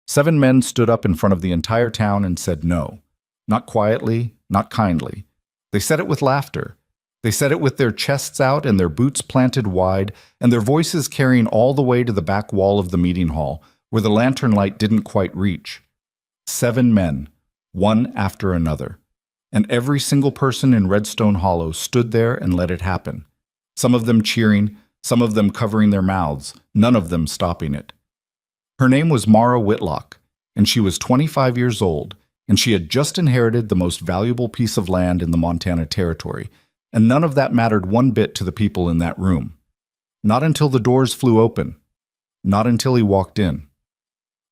7 men stood up in front of the entire town and said no. Not quietly, not kindly. They said it with laughter. They said it with their chests out and their boots planted wide, and their voices carrying all the way to the back wall of the meeting hall, where the lantern light didn't quite reach. 7 men, one after another. And every single person in Redstone Hollow stood there and let it happen. Some of them cheering, some of them covering their mouths, none of them stopping it. Her name was Mara Whitlock, and she was 25 years old, and she had just inherited the most valuable piece of land in the Montana Territory, and none of that mattered one bit to the people in that room. Not until the doors flew open. Not until he walked in.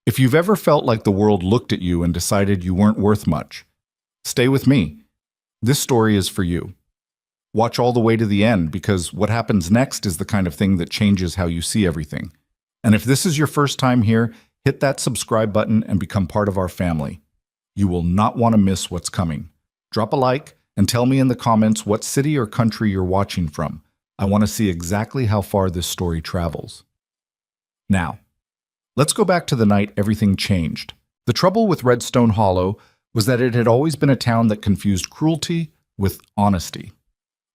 If you've ever felt like the world looked at you and decided you weren't worth much, stay with me. This story is for you. Watch all the way to the end, because what happens next is the kind of thing that changes how you see everything. And if this is your first time here, hit that subscribe button and become part of our family. You will not want to miss what's coming. Drop a like and tell me in the comments what city or country you're watching from. I want to see exactly how far this story travels. Now, let's go back to the night everything changed. The trouble with Redstone Hollow was that it had always been a town that confused cruelty with honesty.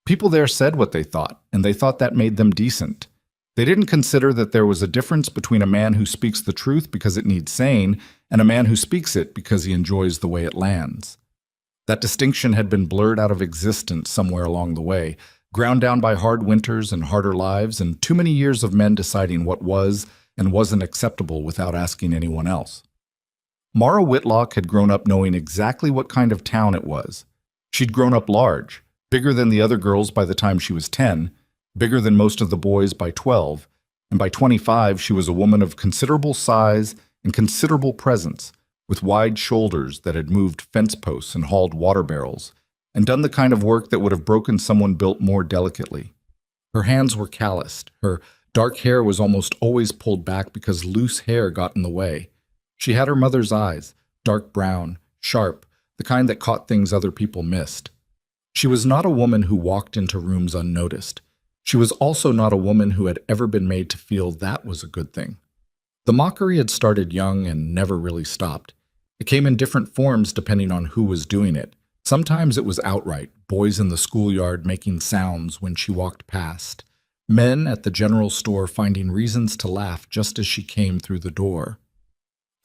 People there said what they thought, and they thought that made them decent. They didn't consider that there was a difference between a man who speaks the truth because it needs saying and a man who speaks it because he enjoys the way it lands. That distinction had been blurred out of existence somewhere along the way, ground down by hard winters and harder lives and too many years of men deciding what was and wasn't acceptable without asking anyone else. Mara Whitlock had grown up knowing exactly what kind of town it was. She'd grown up large, bigger than the other girls by the time she was 10, bigger than most of the boys by 12, and by 25 she was a woman of considerable size and considerable presence, with wide shoulders that had moved fence posts and hauled water barrels, and done the kind of work that would have broken someone built more delicately. Her hands were calloused, her dark hair was almost always pulled back because loose hair got in the way. She had her mother's eyes, dark brown, sharp, the kind that caught things other people missed. She was not a woman who walked into rooms unnoticed. She was also not a woman who had ever been made to feel that was a good thing. The mockery had started young and never really stopped. It came in different forms depending on who was doing it. Sometimes it was outright, boys in the schoolyard making sounds when she walked past, men at the general store finding reasons to laugh just as she came through the door.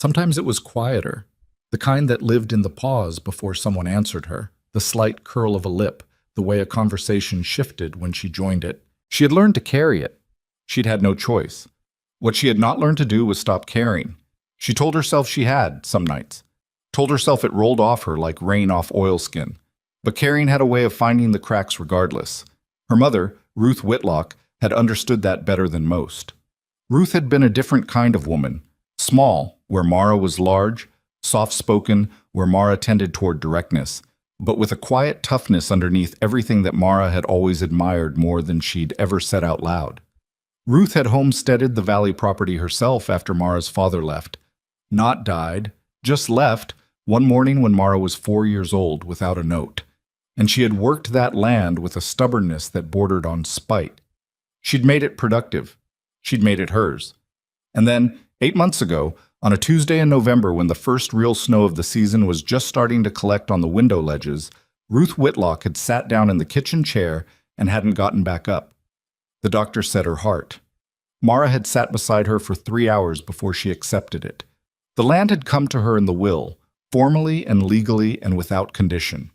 Sometimes it was quieter, the kind that lived in the pause before someone answered her, the slight curl of a lip, the way a conversation shifted when she joined it. She had learned to carry it. She'd had no choice. What she had not learned to do was stop caring. She told herself she had, some nights. Told herself it rolled off her like rain off oilskin. But caring had a way of finding the cracks regardless. Her mother, Ruth Whitlock, had understood that better than most. Ruth had been a different kind of woman. Small, where Mara was large, soft-spoken, where Mara tended toward directness, but with a quiet toughness underneath everything that Mara had always admired more than she'd ever said out loud. Ruth had homesteaded the valley property herself after Mara's father left. Not died, just left, one morning when Mara was 4 years old without a note. And she had worked that land with a stubbornness that bordered on spite. She'd made it productive. She'd made it hers. And then, 8 months ago, on a Tuesday in November when the first real snow of the season was just starting to collect on the window ledges, Ruth Whitlock had sat down in the kitchen chair and hadn't gotten back up. The doctor said her heart. Mara had sat beside her for 3 hours before she accepted it. The land had come to her in the will, formally and legally and without condition.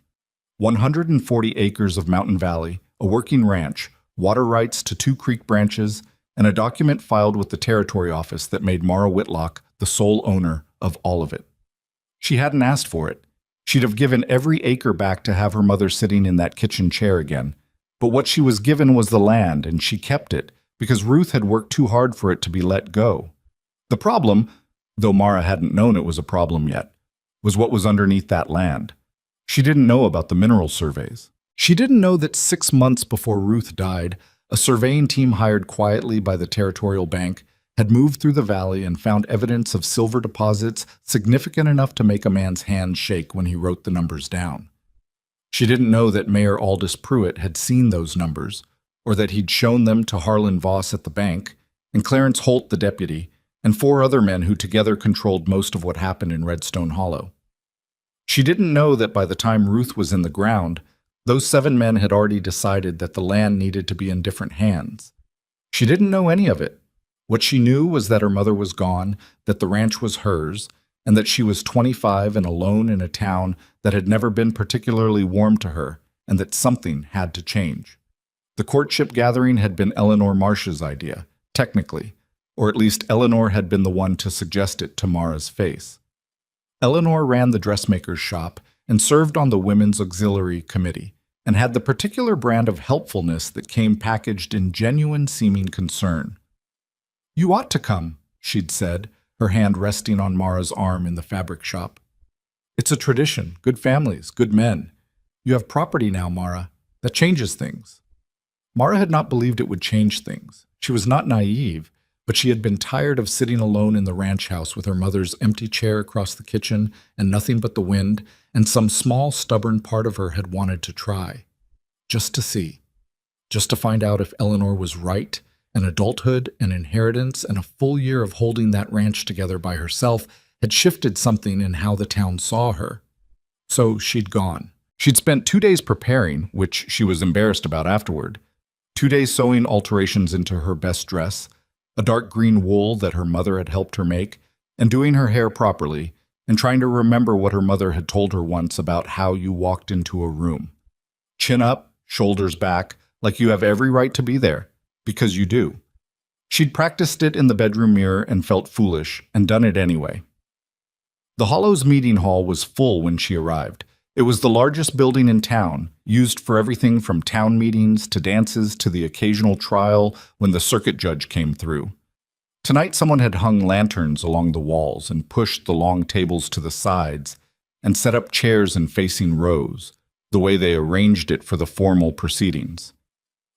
140 acres of Mountain Valley, a working ranch, water rights to 2 creek branches, and a document filed with the territory office that made Mara Whitlock the sole owner of all of it. She hadn't asked for it. She'd have given every acre back to have her mother sitting in that kitchen chair again. But what she was given was the land, and she kept it, because Ruth had worked too hard for it to be let go. The problem, though Mara hadn't known it was a problem yet, was what was underneath that land. She didn't know about the mineral surveys. She didn't know that 6 months before Ruth died, a surveying team hired quietly by the Territorial Bank had moved through the valley and found evidence of silver deposits significant enough to make a man's hand shake when he wrote the numbers down. She didn't know that Mayor Aldous Pruitt had seen those numbers, or that he'd shown them to Harlan Voss at the bank, and Clarence Holt, the deputy, and 4 other men who together controlled most of what happened in Redstone Hollow. She didn't know that by the time Ruth was in the ground, those 7 men had already decided that the land needed to be in different hands. She didn't know any of it. What she knew was that her mother was gone, that the ranch was hers, and that she was 25 and alone in a town that had never been particularly warm to her, and that something had to change. The courtship gathering had been Eleanor Marsh's idea, technically, or at least Eleanor had been the one to suggest it to Mara's face. Eleanor ran the dressmaker's shop and served on the Women's Auxiliary Committee, and had the particular brand of helpfulness that came packaged in genuine seeming concern. "You ought to come," she'd said, her hand resting on Mara's arm in the fabric shop. "It's a tradition, good families, good men. You have property now, Mara. That changes things." Mara had not believed it would change things. She was not naive, but she had been tired of sitting alone in the ranch house with her mother's empty chair across the kitchen and nothing but the wind, and some small, stubborn part of her had wanted to try. Just to see. Just to find out if Eleanor was right, and adulthood and inheritance and a full year of holding that ranch together by herself had shifted something in how the town saw her. So she'd gone. She'd spent 2 days preparing, which she was embarrassed about afterward. 2 days sewing alterations into her best dress, a dark green wool that her mother had helped her make, and doing her hair properly, and trying to remember what her mother had told her once about how you walked into a room. Chin up, shoulders back, like you have every right to be there, because you do. She'd practiced it in the bedroom mirror and felt foolish, and done it anyway. The Hollow's meeting hall was full when she arrived. It was the largest building in town, used for everything from town meetings to dances to the occasional trial when the circuit judge came through. Tonight someone had hung lanterns along the walls and pushed the long tables to the sides and set up chairs in facing rows, the way they arranged it for the formal proceedings.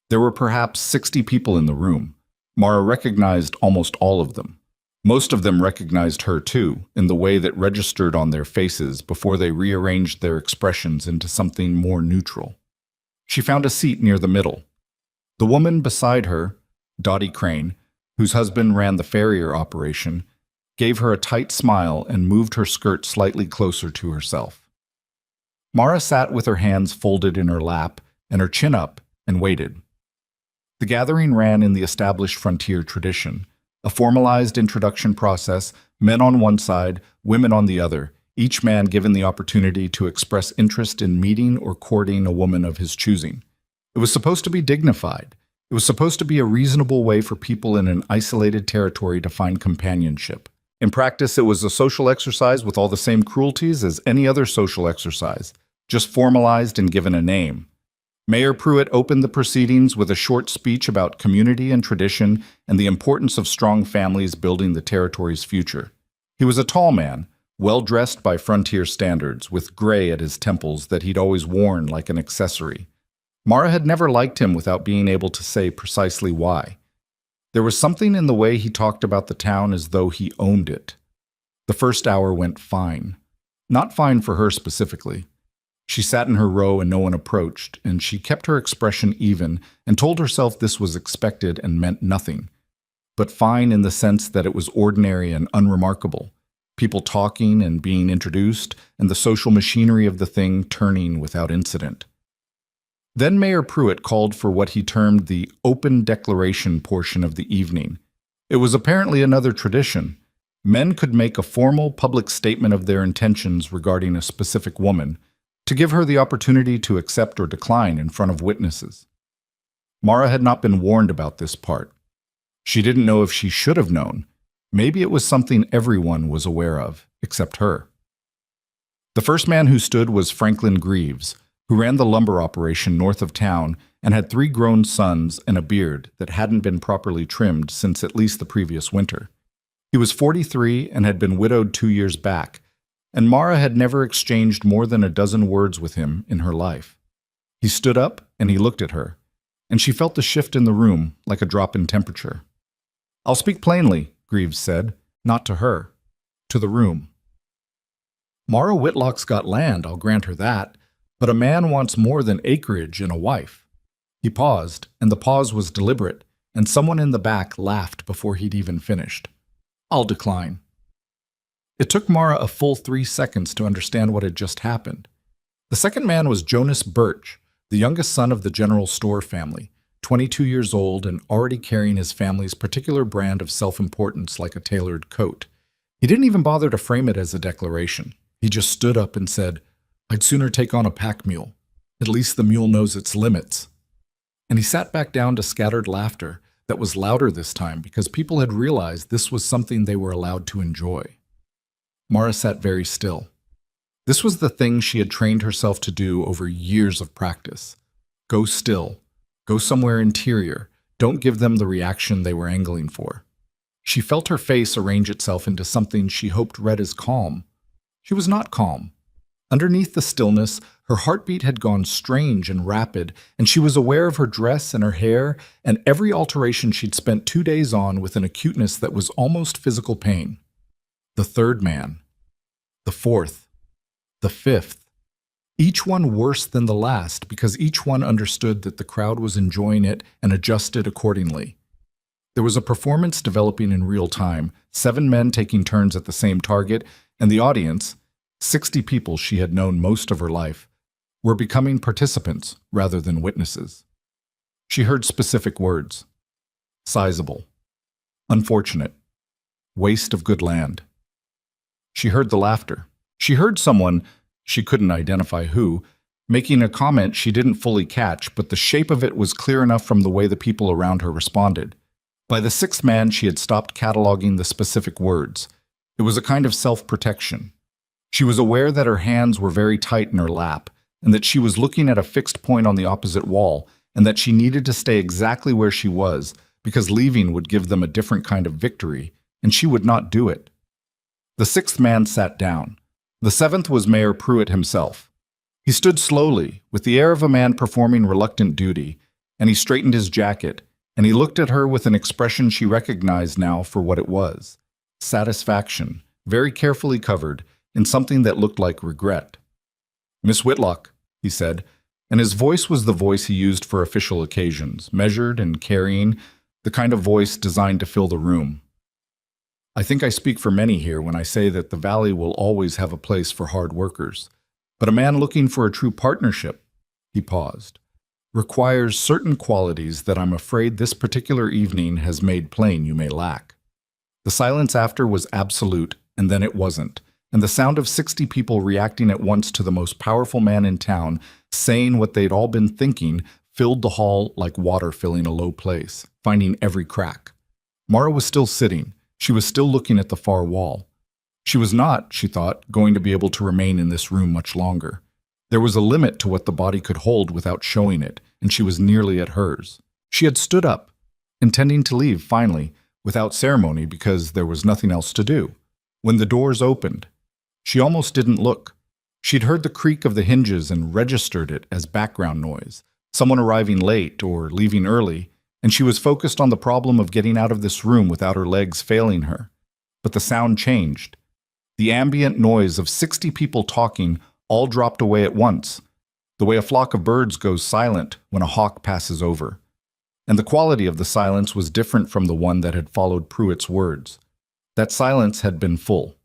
There were perhaps 60 people in the room. Mara recognized almost all of them. Most of them recognized her too, in the way that registered on their faces before they rearranged their expressions into something more neutral. She found a seat near the middle. The woman beside her, Dottie Crane, whose husband ran the farrier operation, gave her a tight smile and moved her skirt slightly closer to herself. Mara sat with her hands folded in her lap and her chin up and waited. The gathering ran in the established frontier tradition, a formalized introduction process, men on one side, women on the other, each man given the opportunity to express interest in meeting or courting a woman of his choosing. It was supposed to be dignified. It was supposed to be a reasonable way for people in an isolated territory to find companionship. In practice, it was a social exercise with all the same cruelties as any other social exercise, just formalized and given a name. Mayor Pruitt opened the proceedings with a short speech about community and tradition and the importance of strong families building the territory's future. He was a tall man, well-dressed by frontier standards, with gray at his temples that he'd always worn like an accessory. Mara had never liked him without being able to say precisely why. There was something in the way he talked about the town as though he owned it. The first hour went fine. Not fine for her specifically. She sat in her row and no one approached, and she kept her expression even and told herself this was expected and meant nothing. But fine in the sense that it was ordinary and unremarkable. People talking and being introduced, and the social machinery of the thing turning without incident. Then Mayor Pruitt called for what he termed the open declaration portion of the evening. It was apparently another tradition. Men could make a formal public statement of their intentions regarding a specific woman, to give her the opportunity to accept or decline in front of witnesses. Mara had not been warned about this part. She didn't know if she should have known. Maybe it was something everyone was aware of, except her. The first man who stood was Franklin Greaves, who ran the lumber operation north of town and had 3 grown sons and a beard that hadn't been properly trimmed since at least the previous winter. He was 43 and had been widowed 2 years back, and Mara had never exchanged more than a dozen words with him in her life. He stood up and he looked at her, and she felt the shift in the room like a drop in temperature. "I'll speak plainly," Greaves said, not to her, to the room. "Mara Whitlock's got land, I'll grant her that, but a man wants more than acreage in a wife." He paused, and the pause was deliberate, and someone in the back laughed before he'd even finished. I'll decline. It took Mara a full 3 seconds to understand what had just happened. The second man was Jonas Birch, the youngest son of the general store family, 22 years old and already carrying his family's particular brand of self-importance like a tailored coat. He didn't even bother to frame it as a declaration. He just stood up and said, "I'd sooner take on a pack mule. At least the mule knows its limits." And he sat back down to scattered laughter that was louder this time because people had realized this was something they were allowed to enjoy. Mara sat very still. This was the thing she had trained herself to do over years of practice. Go still. Go somewhere interior. Don't give them the reaction they were angling for. She felt her face arrange itself into something she hoped read as calm. She was not calm. Underneath the stillness, her heartbeat had gone strange and rapid, and she was aware of her dress and her hair and every alteration she'd spent 2 days on with an acuteness that was almost physical pain. The third man. The fourth. The fifth. Each one worse than the last because each one understood that the crowd was enjoying it and adjusted accordingly. There was a performance developing in real time, 7 men taking turns at the same target, and the audience, 60 people she had known most of her life, were becoming participants rather than witnesses. She heard specific words. Sizable. Unfortunate. Waste of good land. She heard the laughter. She heard someone, she couldn't identify who, making a comment she didn't fully catch, but the shape of it was clear enough from the way the people around her responded. By the 6th man, she had stopped cataloging the specific words. It was a kind of self-protection. She was aware that her hands were very tight in her lap, and that she was looking at a fixed point on the opposite wall, and that she needed to stay exactly where she was, because leaving would give them a different kind of victory, and she would not do it. The 6th man sat down. The 7th was Mayor Pruitt himself. He stood slowly, with the air of a man performing reluctant duty, and he straightened his jacket, and he looked at her with an expression she recognized now for what it was. Satisfaction, very carefully covered, in something that looked like regret. "Miss Whitlock," he said, and his voice was the voice he used for official occasions, measured and carrying, the kind of voice designed to fill the room. "I think I speak for many here when I say that the Valley will always have a place for hard workers. But a man looking for a true partnership," he paused, "requires certain qualities that I'm afraid this particular evening has made plain you may lack." The silence after was absolute, and then it wasn't, and the sound of 60 people reacting at once to the most powerful man in town, saying what they'd all been thinking, filled the hall like water filling a low place, finding every crack. Mara was still sitting. She was still looking at the far wall. She was not, she thought, going to be able to remain in this room much longer. There was a limit to what the body could hold without showing it, and she was nearly at hers. She had stood up, intending to leave finally, without ceremony because there was nothing else to do. When the doors opened, she almost didn't look. She'd heard the creak of the hinges and registered it as background noise, someone arriving late or leaving early, and she was focused on the problem of getting out of this room without her legs failing her. But the sound changed. The ambient noise of 60 people talking all dropped away at once, the way a flock of birds goes silent when a hawk passes over. And the quality of the silence was different from the one that had followed Pruitt's words. That silence had been full,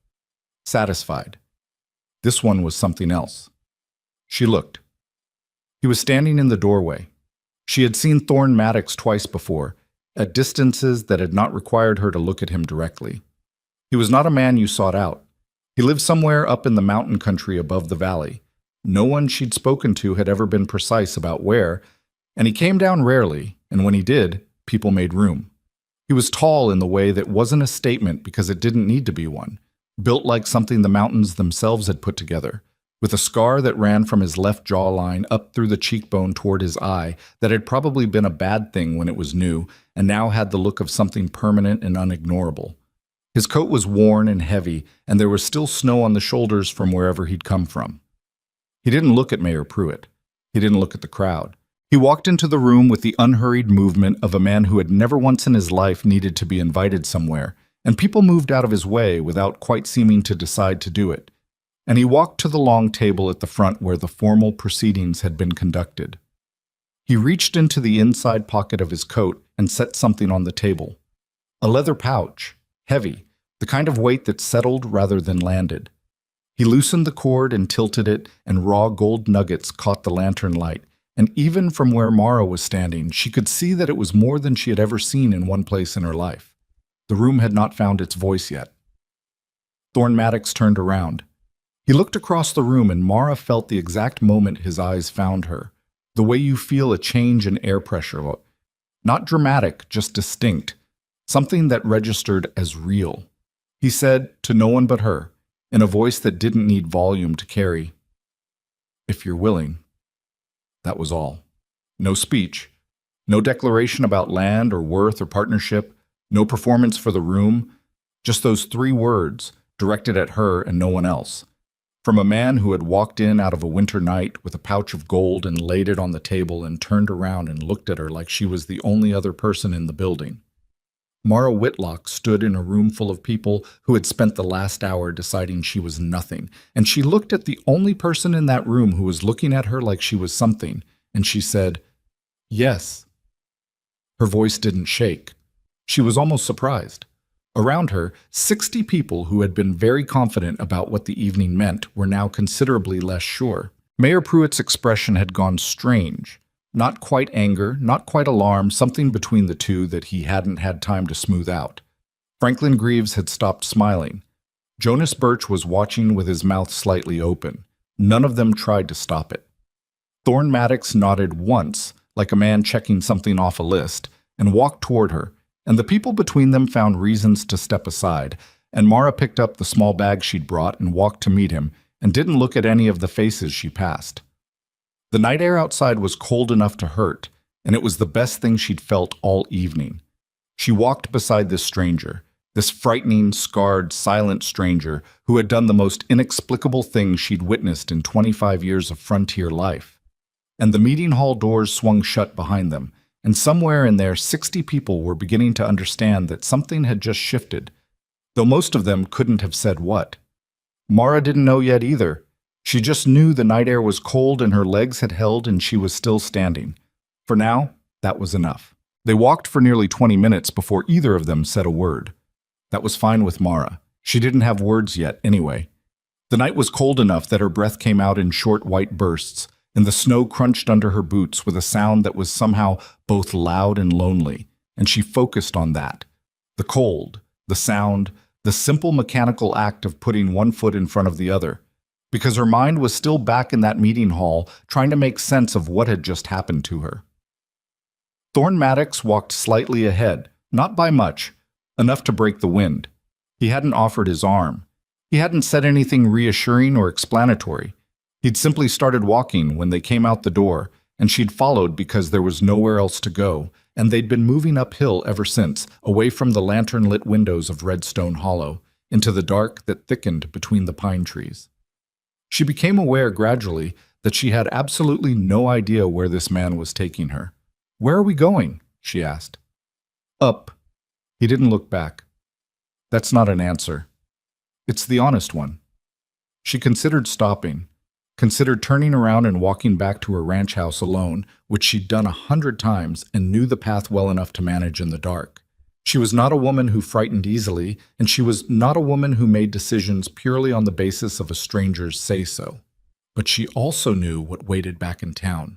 satisfied. This one was something else. She looked. He was standing in the doorway. She had seen Thorne Maddox twice before, at distances that had not required her to look at him directly. He was not a man you sought out. He lived somewhere up in the mountain country above the valley. No one she'd spoken to had ever been precise about where, and he came down rarely, and when he did, people made room. He was tall in the way that wasn't a statement because it didn't need to be one, built like something the mountains themselves had put together, with a scar that ran from his left jawline up through the cheekbone toward his eye that had probably been a bad thing when it was new, and now had the look of something permanent and unignorable. His coat was worn and heavy, and there was still snow on the shoulders from wherever he'd come from. He didn't look at Mayor Pruitt. He didn't look at the crowd. He walked into the room with the unhurried movement of a man who had never once in his life needed to be invited somewhere, and people moved out of his way without quite seeming to decide to do it. And he walked to the long table at the front where the formal proceedings had been conducted. He reached into the inside pocket of his coat and set something on the table. A leather pouch, heavy, the kind of weight that settled rather than landed. He loosened the cord and tilted it, and raw gold nuggets caught the lantern light, and even from where Mara was standing, she could see that it was more than she had ever seen in one place in her life. The room had not found its voice yet. Thorn Maddox turned around. He looked across the room, and Mara felt the exact moment his eyes found her, the way you feel a change in air pressure. Not dramatic, just distinct, something that registered as real. He said, to no one but her, in a voice that didn't need volume to carry, "If you're willing." That was all. No speech, no declaration about land or worth or partnership, no performance for the room, just those 3 words directed at her and no one else. From a man who had walked in out of a winter night with a pouch of gold and laid it on the table and turned around and looked at her like she was the only other person in the building. Mara Whitlock stood in a room full of people who had spent the last hour deciding she was nothing, and she looked at the only person in that room who was looking at her like she was something, and she said, "Yes." Her voice didn't shake. She was almost surprised. Around her, 60 people who had been very confident about what the evening meant were now considerably less sure. Mayor Pruitt's expression had gone strange. Not quite anger, not quite alarm, something between the two that he hadn't had time to smooth out. Franklin Greaves had stopped smiling. Jonas Birch was watching with his mouth slightly open. None of them tried to stop it. Thorn Maddox nodded once, like a man checking something off a list, and walked toward her, and the people between them found reasons to step aside, and Mara picked up the small bag she'd brought and walked to meet him, and didn't look at any of the faces she passed. The night air outside was cold enough to hurt, and it was the best thing she'd felt all evening. She walked beside this stranger, this frightening, scarred, silent stranger who had done the most inexplicable thing she'd witnessed in 25 years of frontier life. And the meeting hall doors swung shut behind them, and somewhere in there 60 people were beginning to understand that something had just shifted, though most of them couldn't have said what. Mara didn't know yet either. She just knew the night air was cold and her legs had held and she was still standing. For now, that was enough. They walked for nearly 20 minutes before either of them said a word. That was fine with Mara. She didn't have words yet, anyway. The night was cold enough that her breath came out in short white bursts, and the snow crunched under her boots with a sound that was somehow both loud and lonely, and she focused on that. The cold, the sound, the simple mechanical act of putting one foot in front of the other, because her mind was still back in that meeting hall trying to make sense of what had just happened to her. Thorn Maddox walked slightly ahead, not by much, enough to break the wind. He hadn't offered his arm. He hadn't said anything reassuring or explanatory. He'd simply started walking when they came out the door, and she'd followed because there was nowhere else to go, and they'd been moving uphill ever since, away from the lantern-lit windows of Redstone Hollow, into the dark that thickened between the pine trees. She became aware gradually that she had absolutely no idea where this man was taking her. "Where are we going?" she asked. "Up." He didn't look back. That's not an answer. It's the honest one. She considered stopping, considered turning around and walking back to her ranch house alone, which she'd done 100 times and knew the path well enough to manage in the dark. She was not a woman who frightened easily, and she was not a woman who made decisions purely on the basis of a stranger's say-so. But she also knew what waited back in town.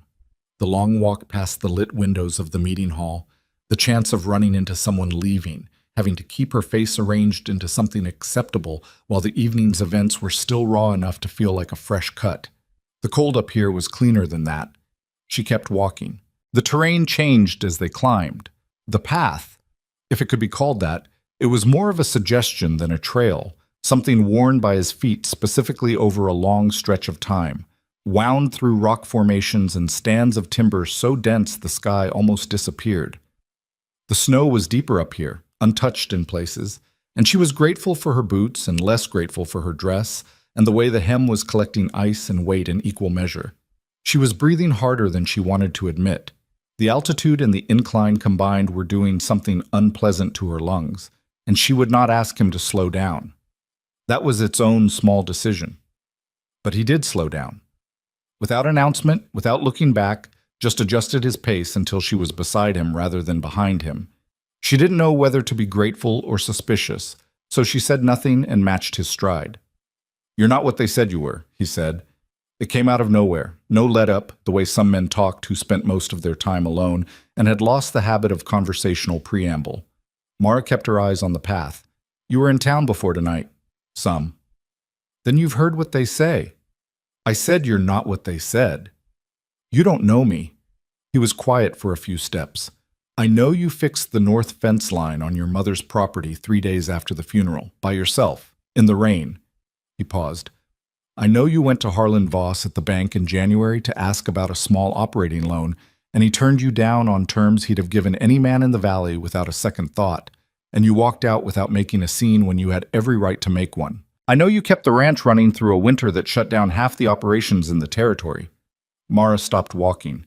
The long walk past the lit windows of the meeting hall, the chance of running into someone leaving, having to keep her face arranged into something acceptable while the evening's events were still raw enough to feel like a fresh cut. The cold up here was cleaner than that. She kept walking. The terrain changed as they climbed. The path, if it could be called that, it was more of a suggestion than a trail, something worn by his feet specifically over a long stretch of time, wound through rock formations and stands of timber so dense the sky almost disappeared. The snow was deeper up here, untouched in places, and she was grateful for her boots and less grateful for her dress and the way the hem was collecting ice and weight in equal measure. She was breathing harder than she wanted to admit. The altitude and the incline combined were doing something unpleasant to her lungs, and she would not ask him to slow down. That was its own small decision. But he did slow down. Without announcement, without looking back, just adjusted his pace until she was beside him rather than behind him. She didn't know whether to be grateful or suspicious, So she said nothing and matched his stride. "You're not what they said you were," he said. It came out of nowhere, no let-up, the way some men talked who spent most of their time alone and had lost the habit of conversational preamble. Mara kept her eyes on the path. "You were in town before tonight." "Some." "Then you've heard what they say." "I said you're not what they said." "You don't know me." He was quiet for a few steps. "I know you fixed the north fence line on your mother's property 3 days after the funeral, by yourself, in the rain." He paused. "I know you went to Harlan Voss at the bank in January to ask about a small operating loan, and he turned you down on terms he'd have given any man in the valley without a second thought, and you walked out without making a scene when you had every right to make one. I know you kept the ranch running through a winter that shut down half the operations in the territory." Mara stopped walking.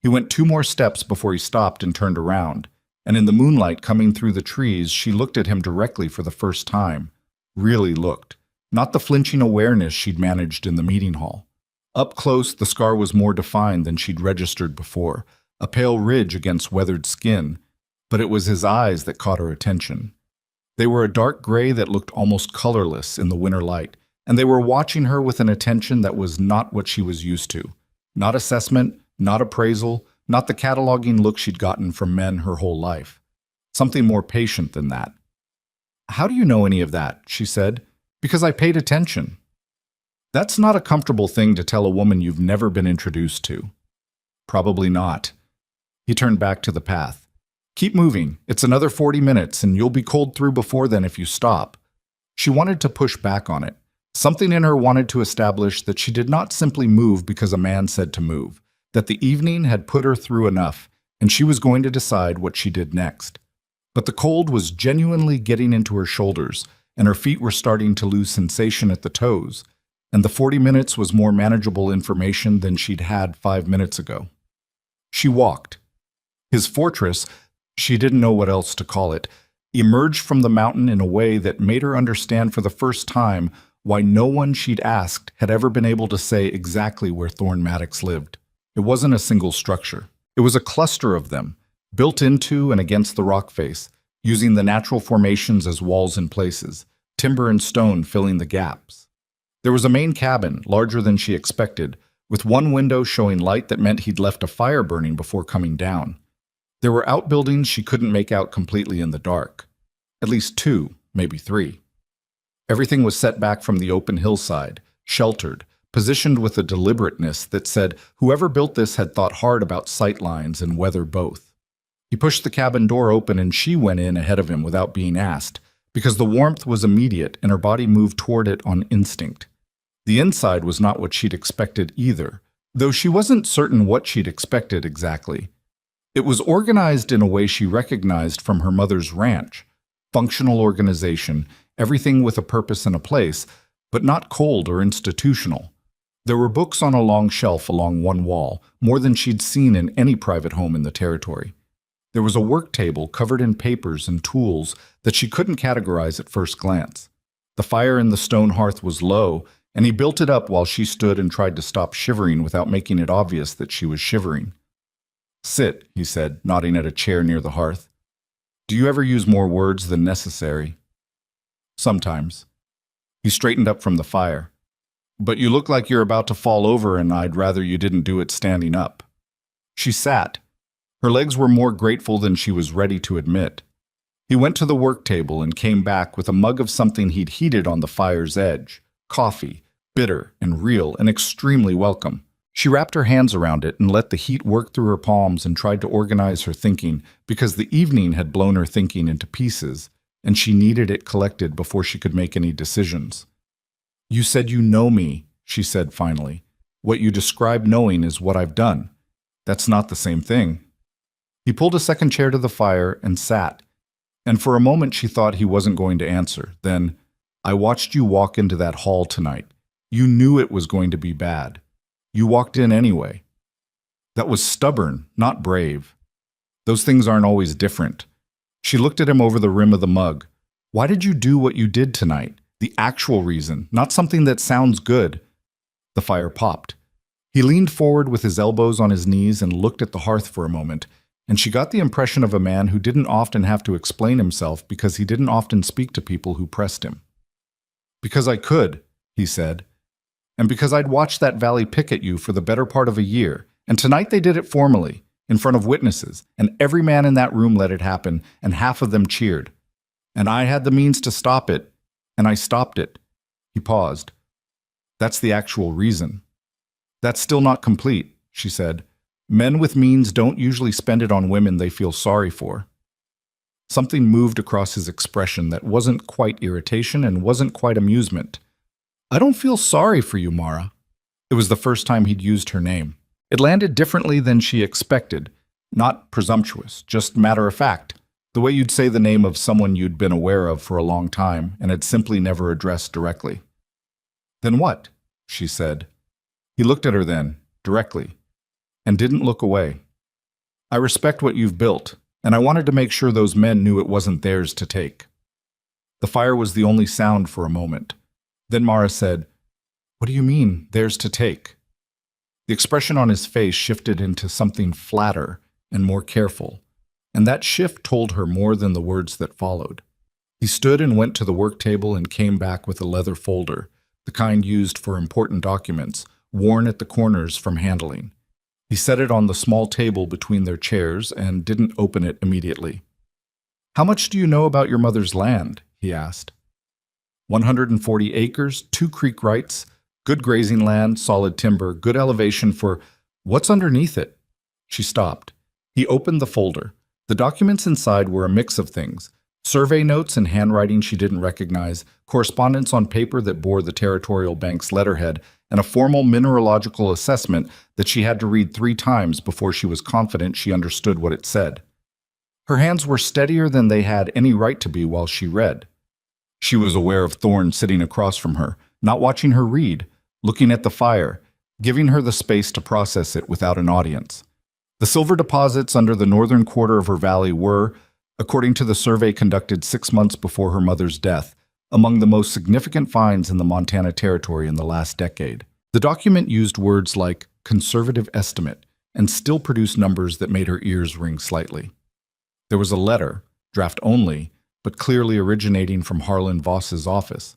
He went 2 more steps before he stopped and turned around, and in the moonlight coming through the trees, she looked at him directly for the first time. Really looked. Not the flinching awareness she'd managed in the meeting hall. Up close, the scar was more defined than she'd registered before, a pale ridge against weathered skin, but it was his eyes that caught her attention. They were a dark gray that looked almost colorless in the winter light, and they were watching her with an attention that was not what she was used to. Not assessment, not appraisal, not the cataloging look she'd gotten from men her whole life. Something more patient than that. "How do you know any of that?" she said. "Because I paid attention." That's not a comfortable thing to tell a woman you've never been introduced to. Probably not. He turned back to the path. "Keep moving. It's another 40 minutes, and you'll be cold through before then if you stop." She wanted to push back on it. Something in her wanted to establish that she did not simply move because a man said to move, that the evening had put her through enough, and she was going to decide what she did next. But the cold was genuinely getting into her shoulders, and her feet were starting to lose sensation at the toes, and the 40 minutes was more manageable information than she'd had 5 minutes ago. She walked. His fortress, she didn't know what else to call it, emerged from the mountain in a way that made her understand for the first time why no one she'd asked had ever been able to say exactly where Thorne Maddox lived. It wasn't a single structure. It was a cluster of them, built into and against the rock face, using the natural formations as walls in places, timber and stone filling the gaps. There was a main cabin, larger than she expected, with one window showing light that meant he'd left a fire burning before coming down. There were outbuildings she couldn't make out completely in the dark. At least 2, maybe 3. Everything was set back from the open hillside, sheltered, positioned with a deliberateness that said whoever built this had thought hard about sight lines and weather both. He pushed the cabin door open and she went in ahead of him without being asked, because the warmth was immediate and her body moved toward it on instinct. The inside was not what she'd expected either, though she wasn't certain what she'd expected exactly. It was organized in a way she recognized from her mother's ranch. Functional organization, everything with a purpose and a place, but not cold or institutional. There were books on a long shelf along one wall, more than she'd seen in any private home in the territory. There was a work table covered in papers and tools that she couldn't categorize at first glance. The fire in the stone hearth was low, and he built it up while she stood and tried to stop shivering without making it obvious that she was shivering. "Sit," he said, nodding at a chair near the hearth. "Do you ever use more words than necessary?" "Sometimes." He straightened up from the fire. "But you look like you're about to fall over, and I'd rather you didn't do it standing up." She sat. Her legs were more grateful than she was ready to admit. He went to the work table and came back with a mug of something he'd heated on the fire's edge. Coffee, bitter and real and extremely welcome. She wrapped her hands around it and let the heat work through her palms and tried to organize her thinking, because the evening had blown her thinking into pieces, and she needed it collected before she could make any decisions. "You said you know me," she said finally. "What you describe knowing is what I've done. That's not the same thing." He pulled a second chair to the fire and sat, and for a moment she thought he wasn't going to answer. Then, "I watched you walk into that hall tonight. You knew it was going to be bad. You walked in anyway." That was stubborn, not brave. Those things aren't always different. She looked at him over the rim of the mug. "Why did you do what you did tonight? The actual reason, not something that sounds good." The fire popped. He leaned forward with his elbows on his knees and looked at the hearth for a moment, and she got the impression of a man who didn't often have to explain himself because he didn't often speak to people who pressed him. "Because I could," he said, "and because I'd watched that valley pick at you for the better part of a year, and tonight they did it formally, in front of witnesses, and every man in that room let it happen, and half of them cheered. And I had the means to stop it, and I stopped it." He paused. "That's the actual reason." "That's still not complete," she said. "Men with means don't usually spend it on women they feel sorry for." Something moved across his expression that wasn't quite irritation and wasn't quite amusement. "I don't feel sorry for you, Mara." It was the first time he'd used her name. It landed differently than she expected. Not presumptuous, just matter of fact. The way you'd say the name of someone you'd been aware of for a long time and had simply never addressed directly. "Then what?" she said. He looked at her then, directly, and didn't look away. "I respect what you've built, and I wanted to make sure those men knew it wasn't theirs to take." The fire was the only sound for a moment. Then Mara said, "What do you mean, theirs to take?" The expression on his face shifted into something flatter and more careful, and that shift told her more than the words that followed. He stood and went to the work table and came back with a leather folder, the kind used for important documents, worn at the corners from handling. He set it on the small table between their chairs and didn't open it immediately. "How much do you know about your mother's land?" he asked. 140 acres, 2 creek rights, good grazing land, solid timber, good elevation for... What's underneath it? She stopped. He opened the folder. The documents inside were a mix of things. Survey notes in handwriting she didn't recognize, correspondence on paper that bore the Territorial Bank's letterhead, and a formal mineralogical assessment that she had to read 3 times before she was confident she understood what it said. Her hands were steadier than they had any right to be while she read. She was aware of Thorne sitting across from her, not watching her read, looking at the fire, giving her the space to process it without an audience. The silver deposits under the northern quarter of her valley were, according to the survey conducted 6 months before her mother's death, among the most significant finds in the Montana Territory in the last decade. The document used words like conservative estimate and still produced numbers that made her ears ring slightly. There was a letter, draft only, but clearly originating from Harlan Voss's office,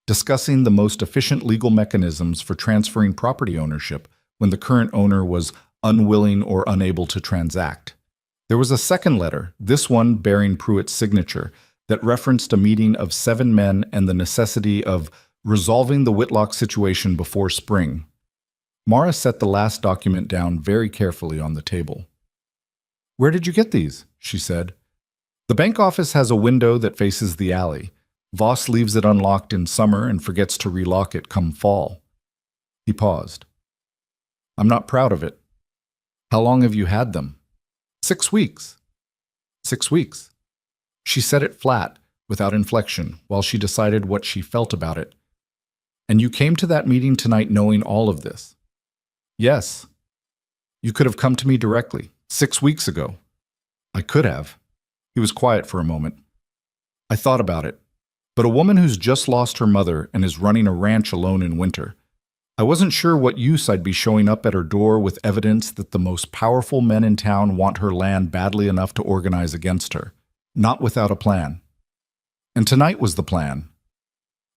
discussing the most efficient legal mechanisms for transferring property ownership when the current owner was unwilling or unable to transact. There was a second letter, this one bearing Pruitt's signature, that referenced a meeting of 7 men and the necessity of resolving the Whitlock situation before spring. Mara set the last document down very carefully on the table. "Where did you get these?" she said. "The bank office has a window that faces the alley. Voss leaves it unlocked in summer and forgets to relock it come fall." He paused. "I'm not proud of it." "How long have you had them?" 6 weeks. 6 weeks. She said it flat, without inflection, while she decided what she felt about it. "And you came to that meeting tonight knowing all of this?" "Yes." "You could have come to me directly, 6 weeks ago." "I could have." He was quiet for a moment. "I thought about it. But a woman who's just lost her mother and is running a ranch alone in winter, I wasn't sure what use I'd be showing up at her door with evidence that the most powerful men in town want her land badly enough to organize against her, not without a plan. And tonight was the plan.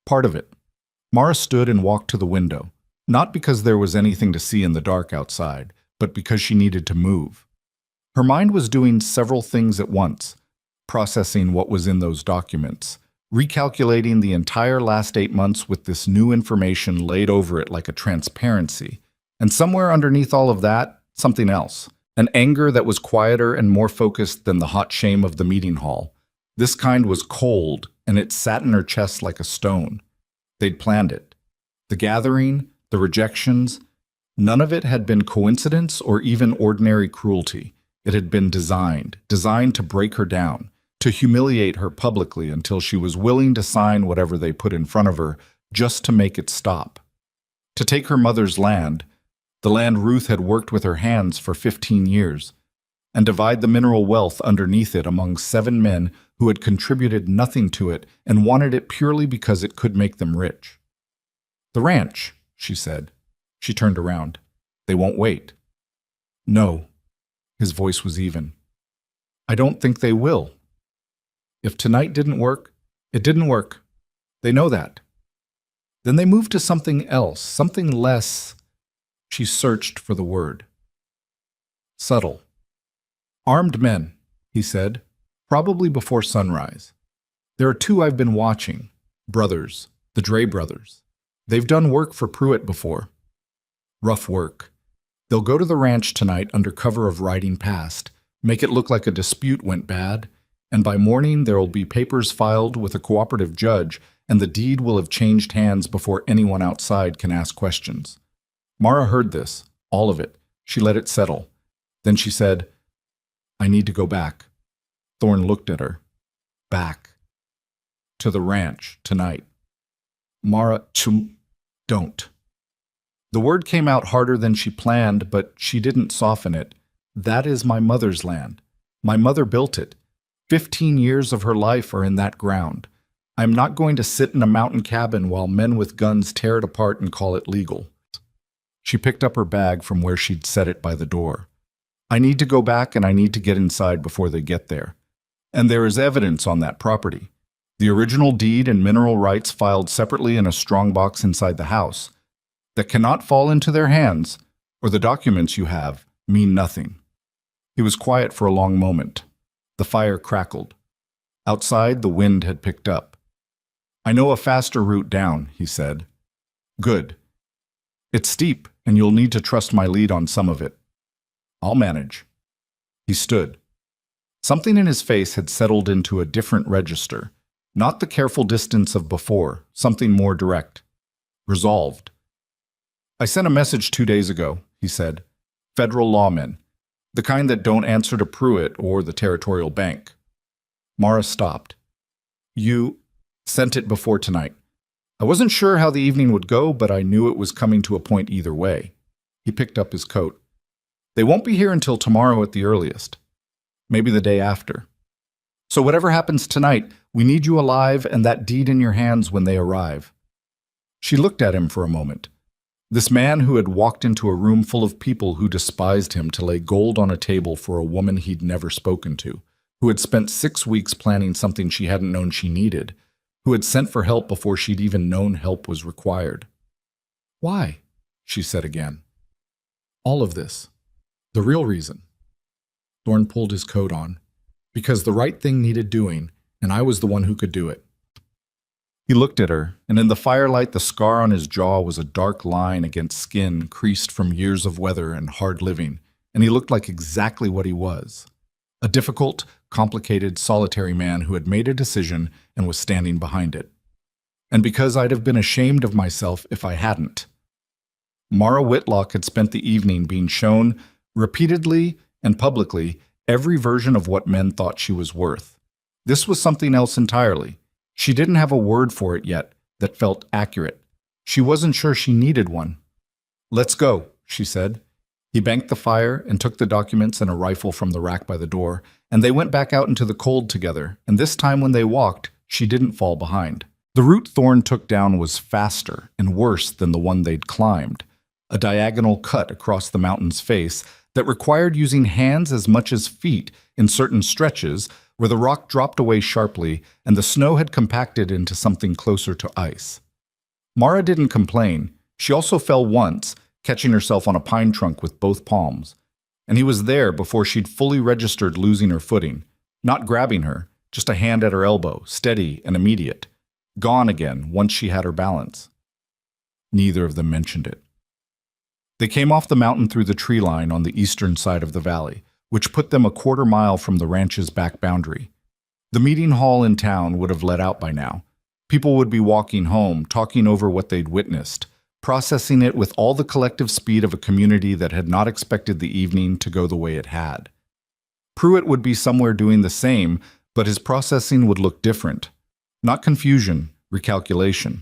Part of it." Mara stood and walked to the window, not because there was anything to see in the dark outside, but because she needed to move. Her mind was doing several things at once, processing what was in those documents, recalculating the entire last 8 months with this new information laid over it like a transparency, and somewhere underneath all of that, something else, an anger that was quieter and more focused than the hot shame of the meeting hall. This kind was cold, and it sat in her chest like a stone. They'd planned it. The gathering, the rejections, none of it had been coincidence or even ordinary cruelty. It had been designed to break her down, to humiliate her publicly until she was willing to sign whatever they put in front of her just to make it stop. To take her mother's land, the land Ruth had worked with her hands for 15 years, and divide the mineral wealth underneath it among 7 men who had contributed nothing to it and wanted it purely because it could make them rich. "The ranch," she said. She turned around. "They won't wait." "No." His voice was even. I don't think they will. If tonight didn't work, it didn't work. They know that. Then they moved to something else, something less. She searched for the word. Subtle. Armed men, he said, probably before sunrise. There are two I've been watching. Brothers, the Dre brothers. They've done work for Pruitt before. Rough work. They'll go to the ranch tonight under cover of riding past, make it look like a dispute went bad, and by morning there will be papers filed with a cooperative judge, and the deed will have changed hands before anyone outside can ask questions. Mara heard this, all of it. She let it settle. Then she said, I need to go back. Thorne looked at her. Back. To the ranch, tonight. Mara, don't. The word came out harder than she planned, but she didn't soften it. That is my mother's land. My mother built it. 15 years of her life are in that ground. I am not going to sit in a mountain cabin while men with guns tear it apart and call it legal. She picked up her bag from where she'd set it by the door. I need to go back and I need to get inside before they get there. And there is evidence on that property. The original deed and mineral rights filed separately in a strongbox inside the house. That cannot fall into their hands, or the documents you have mean nothing. He was quiet for a long moment. The fire crackled. Outside, the wind had picked up. I know a faster route down, he said. Good. It's steep, and you'll need to trust my lead on some of it. I'll manage. He stood. Something in his face had settled into a different register, not the careful distance of before, something more direct. Resolved. I sent a message 2 days ago, he said. Federal lawmen. The kind that don't answer to Pruitt or the Territorial Bank. Mara stopped. You sent it before tonight. I wasn't sure how the evening would go, but I knew it was coming to a point either way. He picked up his coat. They won't be here until tomorrow at the earliest. Maybe the day after. So whatever happens tonight, we need you alive and that deed in your hands when they arrive. She looked at him for a moment. This man who had walked into a room full of people who despised him to lay gold on a table for a woman he'd never spoken to, who had spent 6 weeks planning something she hadn't known she needed, who had sent for help before she'd even known help was required. Why? She said again. All of this. The real reason. Thorne pulled his coat on. Because the right thing needed doing, and I was the one who could do it. He looked at her, and in the firelight the scar on his jaw was a dark line against skin creased from years of weather and hard living, and he looked like exactly what he was. A difficult, complicated, solitary man who had made a decision and was standing behind it. And because I'd have been ashamed of myself if I hadn't. Mara Whitlock had spent the evening being shown, repeatedly and publicly, every version of what men thought she was worth. This was something else entirely. She didn't have a word for it yet that felt accurate. She wasn't sure she needed one. Let's go, she said. He banked the fire and took the documents and a rifle from the rack by the door, and they went back out into the cold together, and this time when they walked, she didn't fall behind. The route Thorne took down was faster and worse than the one they'd climbed, a diagonal cut across the mountain's face that required using hands as much as feet in certain stretches where the rock dropped away sharply and the snow had compacted into something closer to ice. Mara didn't complain. She also fell once, catching herself on a pine trunk with both palms. And he was there before she'd fully registered losing her footing, not grabbing her, just a hand at her elbow, steady and immediate. Gone again once she had her balance. Neither of them mentioned it. They came off the mountain through the tree line on the eastern side of the valley, which put them a quarter mile from the ranch's back boundary. The meeting hall in town would have let out by now. People would be walking home, talking over what they'd witnessed, processing it with all the collective speed of a community that had not expected the evening to go the way it had. Pruitt would be somewhere doing the same, but his processing would look different. Not confusion, recalculation.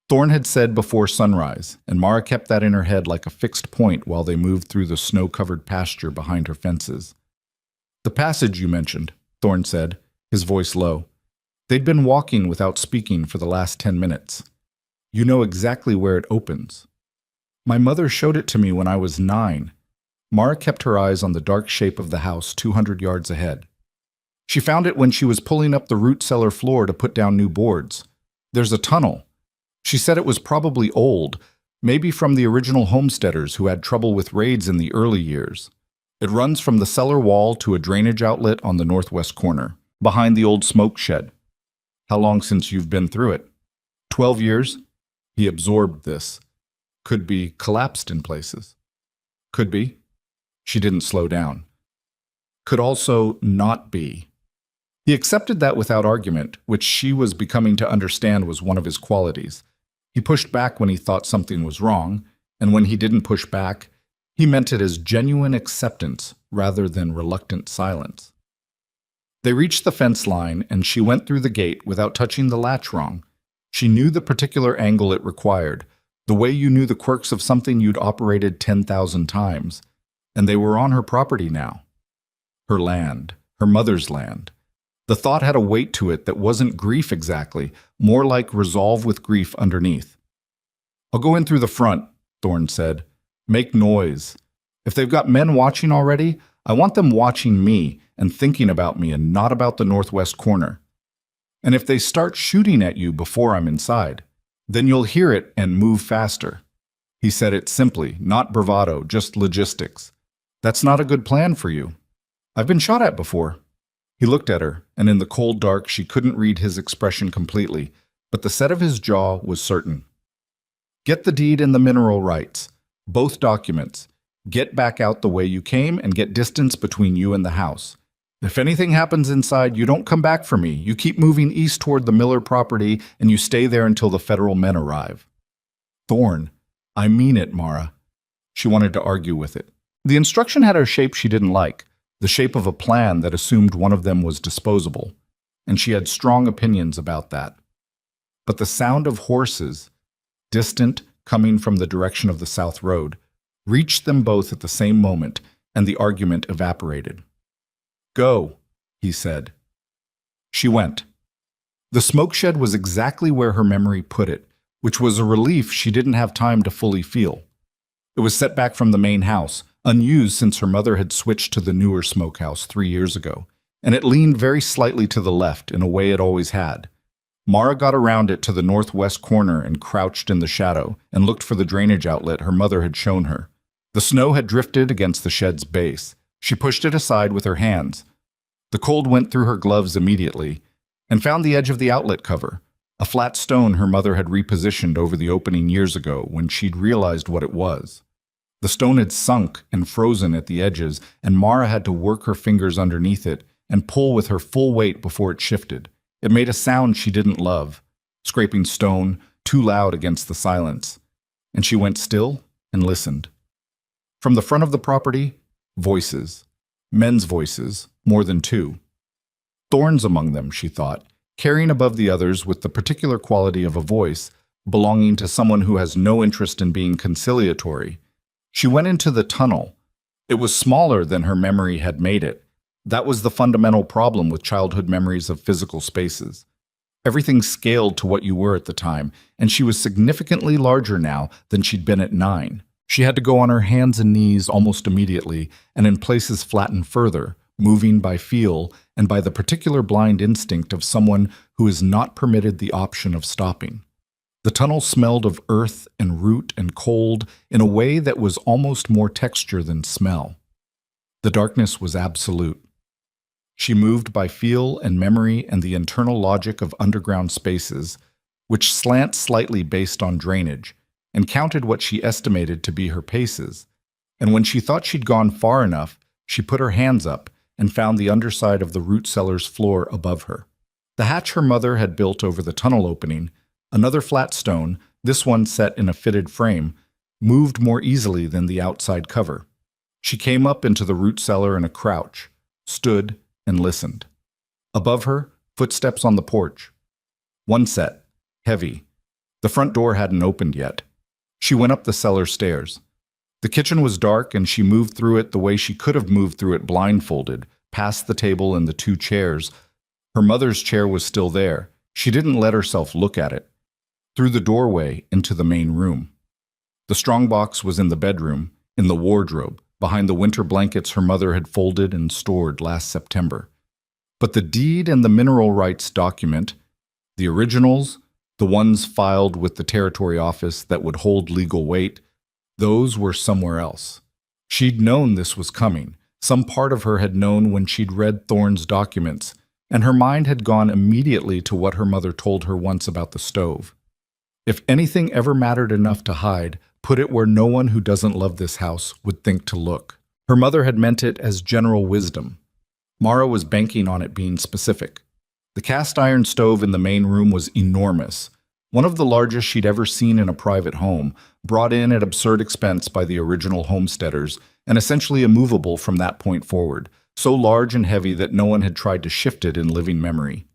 Thorne had said before sunrise, and Mara kept that in her head like a fixed point while they moved through the snow-covered pasture behind her fences. The passage you mentioned, Thorne said, his voice low. They'd been walking without speaking for the last 10 minutes. You know exactly where it opens. My mother showed it to me when I was 9. Mara kept her eyes on the dark shape of the house 200 yards ahead. She found it when she was pulling up the root cellar floor to put down new boards. There's a tunnel. She said it was probably old, maybe from the original homesteaders who had trouble with raids in the early years. It runs from the cellar wall to a drainage outlet on the northwest corner, behind the old smoke shed. How long since you've been through it? 12 years? He absorbed this. Could be collapsed in places. Could be. She didn't slow down. Could also not be. He accepted that without argument, which she was becoming to understand was one of his qualities. He pushed back when he thought something was wrong, and when he didn't push back, he meant it as genuine acceptance rather than reluctant silence. They reached the fence line, and she went through the gate without touching the latch wrong. She knew the particular angle it required, the way you knew the quirks of something you'd operated 10,000 times, and they were on her property now. Her land, her mother's land. The thought had a weight to it that wasn't grief exactly, more like resolve with grief underneath. I'll go in through the front, Thorne said. Make noise. If they've got men watching already, I want them watching me and thinking about me and not about the northwest corner. And if they start shooting at you before I'm inside, then you'll hear it and move faster. He said it simply, not bravado, just logistics. That's not a good plan for you. I've been shot at before. He looked at her, and in the cold dark she couldn't read his expression completely, but the set of his jaw was certain. Get the deed and the mineral rights. Both documents. Get back out the way you came and get distance between you and the house. If anything happens inside, you don't come back for me. You keep moving east toward the Miller property and you stay there until the federal men arrive. Thorne, I mean it, Mara. She wanted to argue with it. The instruction had a shape she didn't like, the shape of a plan that assumed one of them was disposable, and she had strong opinions about that. But the sound of horses, distant, coming from the direction of the South Road, reached them both at the same moment, and the argument evaporated. Go, he said. She went. The smoke shed was exactly where her memory put it, which was a relief she didn't have time to fully feel. It was set back from the main house, unused since her mother had switched to the newer smokehouse 3 years ago, and it leaned very slightly to the left in a way it always had. Mara got around it to the northwest corner and crouched in the shadow and looked for the drainage outlet her mother had shown her. The snow had drifted against the shed's base. She pushed it aside with her hands. The cold went through her gloves immediately and found the edge of the outlet cover, a flat stone her mother had repositioned over the opening years ago when she'd realized what it was. The stone had sunk and frozen at the edges, and Mara had to work her fingers underneath it and pull with her full weight before it shifted. It made a sound she didn't love, scraping stone, too loud against the silence. And she went still and listened. From the front of the property, voices. Men's voices, more than 2. Thorns among them, she thought, carrying above the others with the particular quality of a voice, belonging to someone who has no interest in being conciliatory. She went into the tunnel. It was smaller than her memory had made it. That was the fundamental problem with childhood memories of physical spaces. Everything scaled to what you were at the time, and she was significantly larger now than she'd been at 9. She had to go on her hands and knees almost immediately, and in places flatten further, moving by feel and by the particular blind instinct of someone who is not permitted the option of stopping. The tunnel smelled of earth and root and cold in a way that was almost more texture than smell. The darkness was absolute. She moved by feel and memory and the internal logic of underground spaces, which slant slightly based on drainage, and counted what she estimated to be her paces. And when she thought she'd gone far enough, she put her hands up and found the underside of the root cellar's floor above her. The hatch her mother had built over the tunnel opening, another flat stone, this one set in a fitted frame, moved more easily than the outside cover. She came up into the root cellar in a crouch, stood, and listened. Above her, footsteps on the porch. One set, heavy. The front door hadn't opened yet. She went up the cellar stairs. The kitchen was dark, and she moved through it the way she could have moved through it blindfolded, past the table and the 2 chairs. Her mother's chair was still there. She didn't let herself look at it. Through the doorway into the main room. The strongbox was in the bedroom, in the wardrobe, behind the winter blankets her mother had folded and stored last September. But the deed and the mineral rights document, the originals, the ones filed with the territory office that would hold legal weight, those were somewhere else. She'd known this was coming. Some part of her had known when she'd read Thorne's documents, and her mind had gone immediately to what her mother told her once about the stove. If anything ever mattered enough to hide, put it where no one who doesn't love this house would think to look. Her mother had meant it as general wisdom. Mara was banking on it being specific. The cast iron stove in the main room was enormous, one of the largest she'd ever seen in a private home, brought in at absurd expense by the original homesteaders, and essentially immovable from that point forward, so large and heavy that no one had tried to shift it in living memory.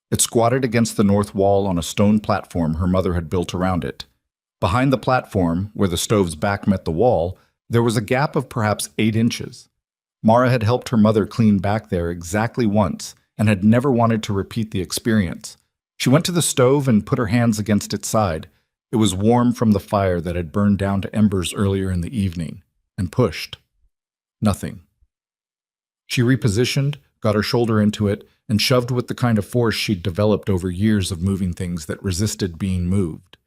It squatted against the north wall on a stone platform her mother had built around it. Behind the platform, where the stove's back met the wall, there was a gap of perhaps 8 inches. Mara had helped her mother clean back there exactly once, and had never wanted to repeat the experience. She went to the stove and put her hands against its side. It was warm from the fire that had burned down to embers earlier in the evening, and pushed. Nothing. She repositioned, got her shoulder into it, and shoved with the kind of force she'd developed over years of moving things that resisted being moved.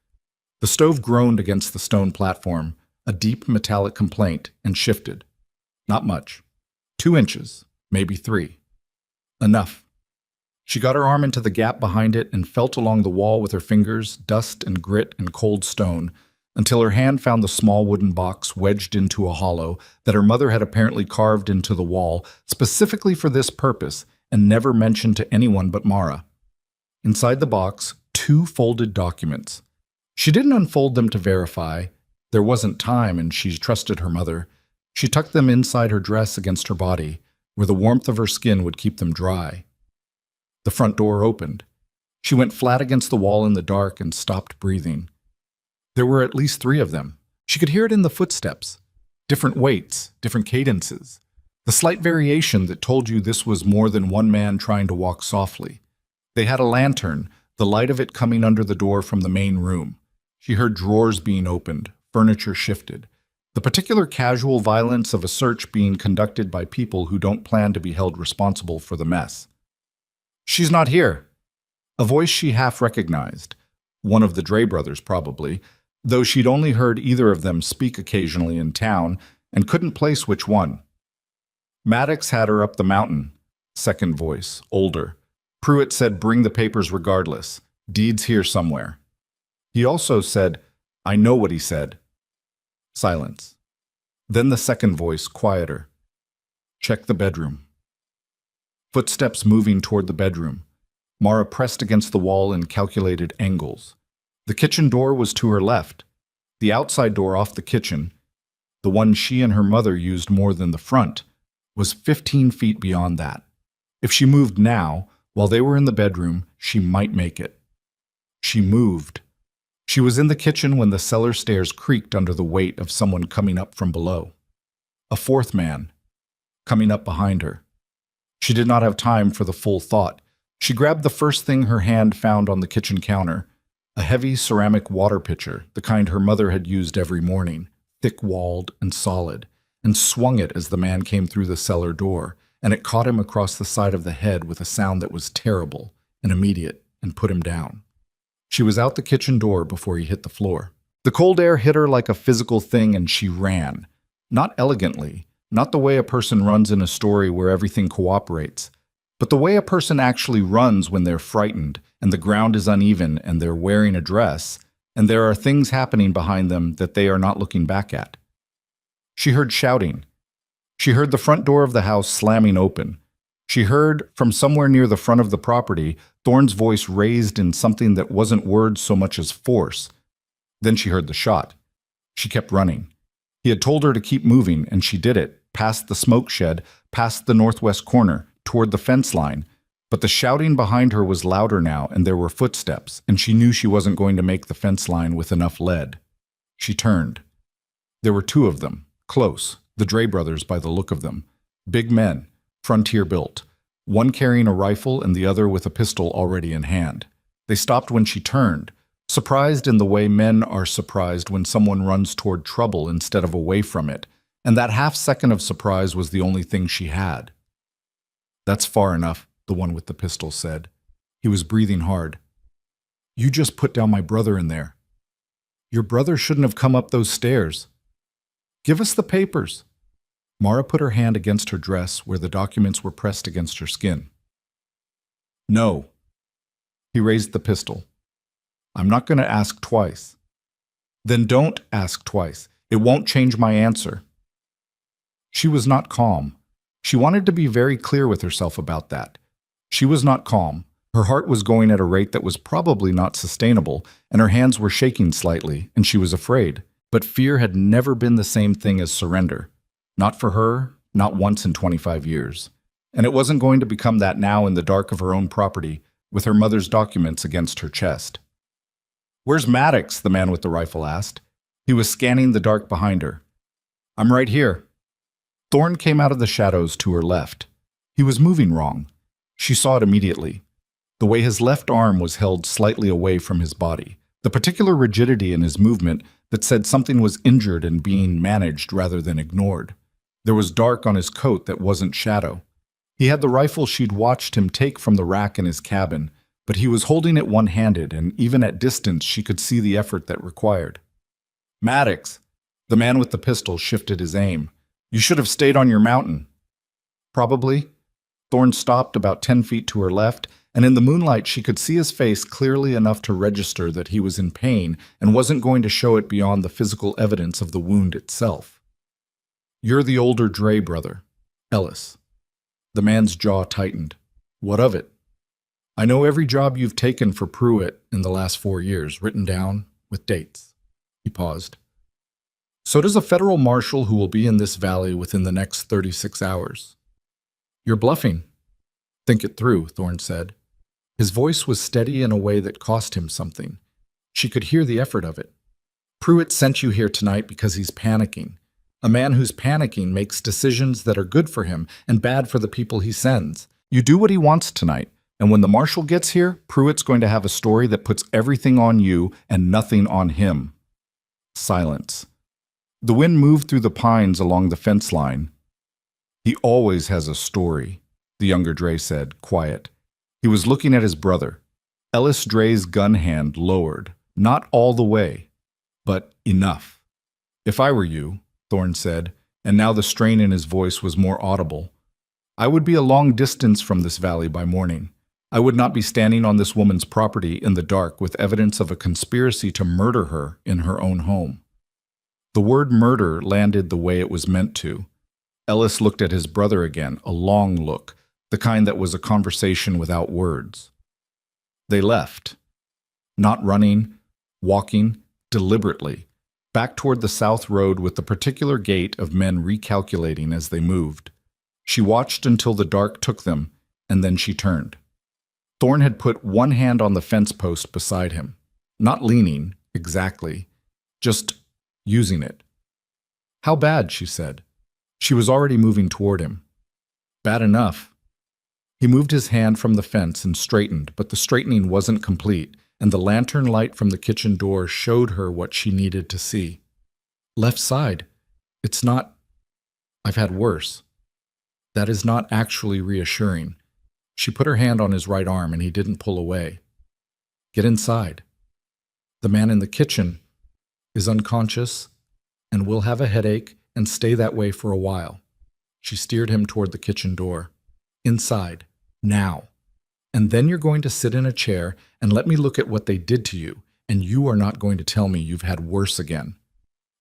The stove groaned against the stone platform, a deep metallic complaint, and shifted. Not much. 2 inches, maybe 3. Enough. She got her arm into the gap behind it and felt along the wall with her fingers, dust and grit and cold stone, until her hand found the small wooden box wedged into a hollow that her mother had apparently carved into the wall specifically for this purpose and never mentioned to anyone but Mara. Inside the box, 2 folded documents. She didn't unfold them to verify. There wasn't time, and she trusted her mother. She tucked them inside her dress against her body, where the warmth of her skin would keep them dry. The front door opened. She went flat against the wall in the dark and stopped breathing. There were at least 3 of them. She could hear it in the footsteps. Different weights, different cadences. The slight variation that told you this was more than one man trying to walk softly. They had a lantern, the light of it coming under the door from the main room. She heard drawers being opened, furniture shifted. The particular casual violence of a search being conducted by people who don't plan to be held responsible for the mess. "She's not here." A voice she half recognized. One of the Dre brothers, probably, though she'd only heard either of them speak occasionally in town and couldn't place which one. "Maddox had her up the mountain." Second voice, older. "Pruitt said bring the papers regardless. Deed's here somewhere." He also said, "I know what he said." Silence. Then the second voice, quieter. "Check the bedroom." Footsteps moving toward the bedroom. Mara pressed against the wall and calculated angles. The kitchen door was to her left. The outside door off the kitchen, the one she and her mother used more than the front, was 15 feet beyond that. If she moved now, while they were in the bedroom, she might make it. She moved. She was in the kitchen when the cellar stairs creaked under the weight of someone coming up from below. A 4th man, coming up behind her. She did not have time for the full thought. She grabbed the first thing her hand found on the kitchen counter, a heavy ceramic water pitcher, the kind her mother had used every morning, thick-walled and solid, and swung it as the man came through the cellar door, and it caught him across the side of the head with a sound that was terrible and immediate and put him down. She was out the kitchen door before he hit the floor. The cold air hit her like a physical thing, and she ran. Not elegantly, not the way a person runs in a story where everything cooperates, but the way a person actually runs when they're frightened and the ground is uneven and they're wearing a dress and there are things happening behind them that they are not looking back at. She heard shouting. She heard the front door of the house slamming open. She heard, from somewhere near the front of the property, Thorne's voice raised in something that wasn't words so much as force. Then she heard the shot. She kept running. He had told her to keep moving, and she did it, past the smoke shed, past the northwest corner, toward the fence line. But the shouting behind her was louder now, and there were footsteps, and she knew she wasn't going to make the fence line with enough lead. She turned. There were 2 of them, close, the Dre brothers by the look of them. Big men, frontier built, one carrying a rifle and the other with a pistol already in hand. They stopped when she turned, surprised in the way men are surprised when someone runs toward trouble instead of away from it, and that half second of surprise was the only thing she had. "That's far enough," the one with the pistol said. He was breathing hard. You just put down my brother in there. Your brother shouldn't have come up those stairs. Give us the papers. Mara put her hand against her dress where the documents were pressed against her skin. No. He raised the pistol. I'm not going to ask twice. Then don't ask twice. It won't change my answer. She was not calm. She wanted to be very clear with herself about that. She was not calm. Her heart was going at a rate that was probably not sustainable, and her hands were shaking slightly, and she was afraid. But fear had never been the same thing as surrender. Not for her, not once in 25 years. And it wasn't going to become that now in the dark of her own property, with her mother's documents against her chest. Where's Maddox? The man with the rifle asked. He was scanning the dark behind her. I'm right here. Thorne came out of the shadows to her left. He was moving wrong. She saw it immediately. The way his left arm was held slightly away from his body, the particular rigidity in his movement that said something was injured and being managed rather than ignored. There was dark on his coat that wasn't shadow. He had the rifle she'd watched him take from the rack in his cabin, but he was holding it one-handed, and even at distance she could see the effort that required. Maddox! The man with the pistol shifted his aim. You should have stayed on your mountain. Probably. Thorne stopped about 10 feet to her left, and in the moonlight she could see his face clearly enough to register that he was in pain and wasn't going to show it beyond the physical evidence of the wound itself. You're the older Dre brother, Ellis. The man's jaw tightened. What of it? I know every job you've taken for Pruitt in the last 4 years, written down with dates. He paused. So does a federal marshal who will be in this valley within the next 36 hours. You're bluffing. Think it through, Thorne said. His voice was steady in a way that cost him something. She could hear the effort of it. Pruitt sent you here tonight because he's panicking. A man who's panicking makes decisions that are good for him and bad for the people he sends. You do what he wants tonight, and when the marshal gets here, Pruitt's going to have a story that puts everything on you and nothing on him. Silence. The wind moved through the pines along the fence line. He always has a story, the younger Dre said, quiet. He was looking at his brother. Ellis Dre's gun hand lowered, not all the way, but enough. If I were you, Thorne said, and now the strain in his voice was more audible, I would be a long distance from this valley by morning. I would not be standing on this woman's property in the dark with evidence of a conspiracy to murder her in her own home. The word murder landed the way it was meant to. Ellis looked at his brother again, a long look, the kind that was a conversation without words. They left. Not running, walking, deliberately, back toward the south road with the particular gait of men recalculating as they moved. She watched until the dark took them, and then she turned. Thorne had put one hand on the fence post beside him, not leaning, exactly, just using it. How bad, she said. She was already moving toward him. Bad enough. He moved his hand from the fence and straightened, but the straightening wasn't complete, and the lantern light from the kitchen door showed her what she needed to see. Left side. It's not... I've had worse. That is not actually reassuring. She put her hand on his right arm and he didn't pull away. Get inside. The man in the kitchen is unconscious and will have a headache and stay that way for a while. She steered him toward the kitchen door. Inside. Now. And then you're going to sit in a chair and let me look at what they did to you, and you are not going to tell me you've had worse again.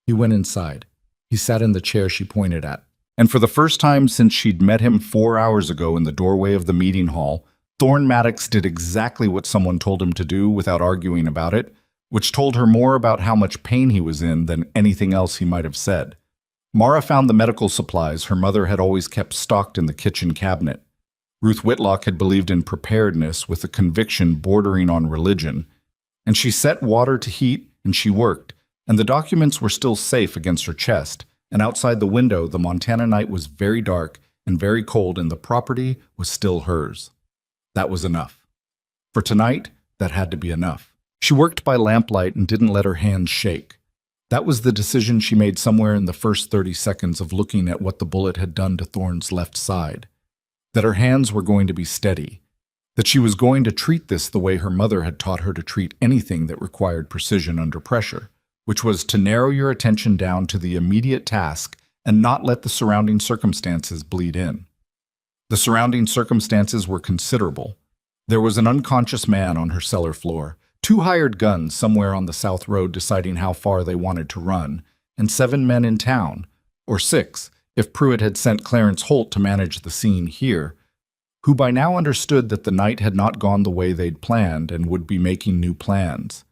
He went inside. He sat in the chair she pointed at. And for the first time since she'd met him 4 hours ago in the doorway of the meeting hall, Thorne Maddox did exactly what someone told him to do without arguing about it, which told her more about how much pain he was in than anything else he might have said. Mara found the medical supplies her mother had always kept stocked in the kitchen cabinet. Ruth Whitlock had believed in preparedness with a conviction bordering on religion, and she set water to heat and she worked, and the documents were still safe against her chest, and outside the window the Montana night was very dark and very cold and the property was still hers. That was enough. For tonight, that had to be enough. She worked by lamplight and didn't let her hands shake. That was the decision she made somewhere in the first 30 seconds of looking at what the bullet had done to Thorne's left side. that her hands were going to be steady, that she was going to treat this the way her mother had taught her to treat anything that required precision under pressure, which was to narrow your attention down to the immediate task and not let the surrounding circumstances bleed in. The surrounding circumstances were considerable. There was an unconscious man on her cellar floor, 2 hired guns somewhere on the South Road deciding how far they wanted to run, and 7 men in town, or 6, if Pruitt had sent Clarence Holt to manage the scene here, who by now understood that the night had not gone the way they'd planned and would be making new plans.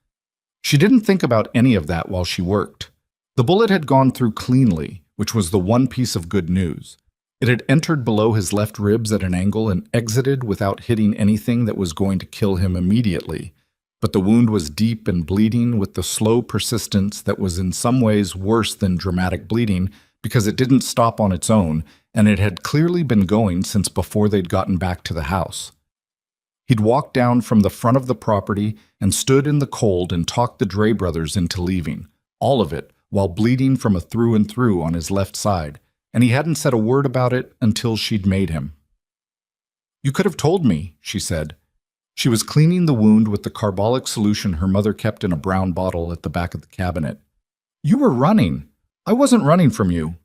She didn't think about any of that while she worked. The bullet had gone through cleanly, which was the one piece of good news. It had entered below his left ribs at an angle and exited without hitting anything that was going to kill him immediately. But the wound was deep and bleeding with the slow persistence that was in some ways worse than dramatic bleeding because it didn't stop on its own, and it had clearly been going since before they'd gotten back to the house. He'd walked down from the front of the property and stood in the cold and talked the Dre brothers into leaving, all of it, while bleeding from a through and through on his left side, and he hadn't said a word about it until she'd made him. "You could have told me," she said. She was cleaning the wound with the carbolic solution her mother kept in a brown bottle at the back of the cabinet. "You were running. I wasn't running from you."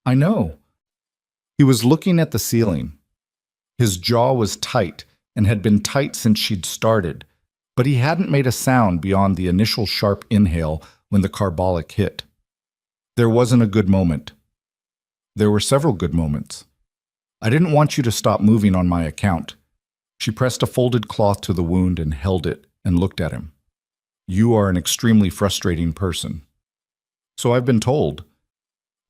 "I know." He was looking at the ceiling. His jaw was tight and had been tight since she'd started, but he hadn't made a sound beyond the initial sharp inhale when the carbolic hit. There wasn't a good moment. There were several good moments. "I didn't want you to stop moving on my account." She pressed a folded cloth to the wound and held it and looked at him. "You are an extremely frustrating person." "So I've been told."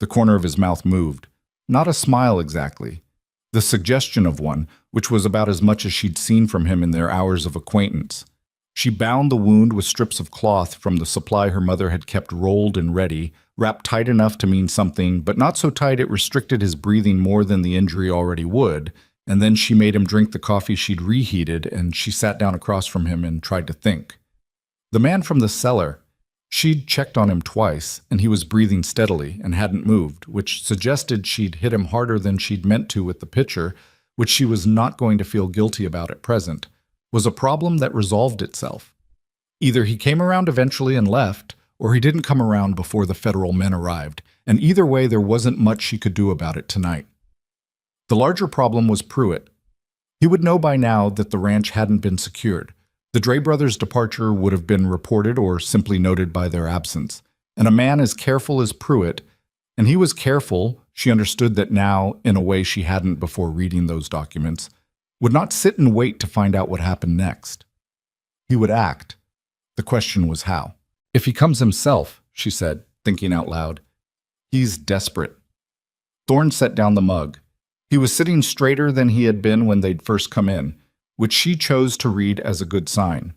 The corner of his mouth moved. Not a smile exactly. The suggestion of one, which was about as much as she'd seen from him in their hours of acquaintance. She bound the wound with strips of cloth from the supply her mother had kept rolled and ready, wrapped tight enough to mean something, but not so tight it restricted his breathing more than the injury already would, and then she made him drink the coffee she'd reheated, and she sat down across from him and tried to think. The man from the cellar, she'd checked on him twice, and he was breathing steadily and hadn't moved, which suggested she'd hit him harder than she'd meant to with the pitcher, which she was not going to feel guilty about at present, was a problem that resolved itself. Either he came around eventually and left, or he didn't come around before the federal men arrived, and either way there wasn't much she could do about it tonight. The larger problem was Pruitt. He would know by now that the ranch hadn't been secured. The Dre brothers' departure would have been reported or simply noted by their absence, and a man as careful as Pruitt, and he was careful, she understood that now in a way she hadn't before reading those documents, would not sit and wait to find out what happened next. He would act. The question was how. "If he comes himself," she said, thinking out loud. "He's desperate." Thorne set down the mug. He was sitting straighter than he had been when they'd first come in, which she chose to read as a good sign.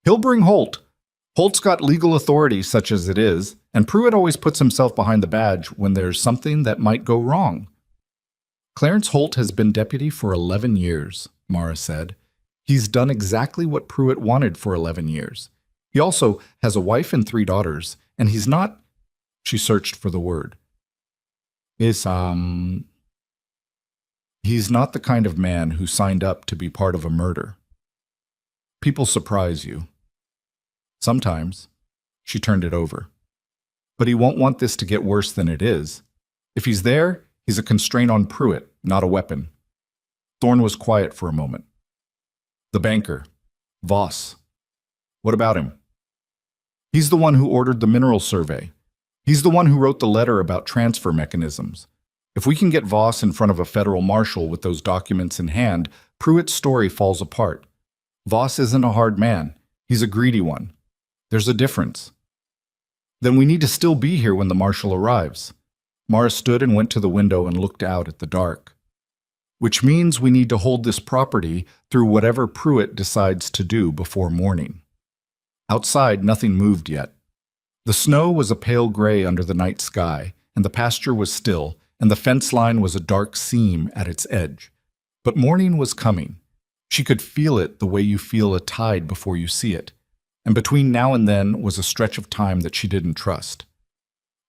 "He'll bring Holt. Holt's got legal authority such as it is, and Pruitt always puts himself behind the badge when there's something that might go wrong." "Clarence Holt has been deputy for 11 years, Mara said. "He's done exactly what Pruitt wanted for 11 years. He also has a wife and 3 daughters, and he's not—" She searched for the word. He's not the kind of man who signed up to be part of a murder. People surprise you. Sometimes." She turned it over. "But he won't want this to get worse than it is. If he's there, he's a constraint on Pruitt, not a weapon." Thorne was quiet for a moment. "The banker. Voss. What about him?" "He's the one who ordered the mineral survey. He's the one who wrote the letter about transfer mechanisms. If we can get Voss in front of a federal marshal with those documents in hand, Pruitt's story falls apart. Voss isn't a hard man. He's a greedy one. There's a difference." "Then we need to still be here when the marshal arrives." Mara stood and went to the window and looked out at the dark. "Which means we need to hold this property through whatever Pruitt decides to do before morning." Outside, nothing moved yet. The snow was a pale gray under the night sky, and the pasture was still, and the fence line was a dark seam at its edge. But morning was coming. She could feel it the way you feel a tide before you see it, and between now and then was a stretch of time that she didn't trust.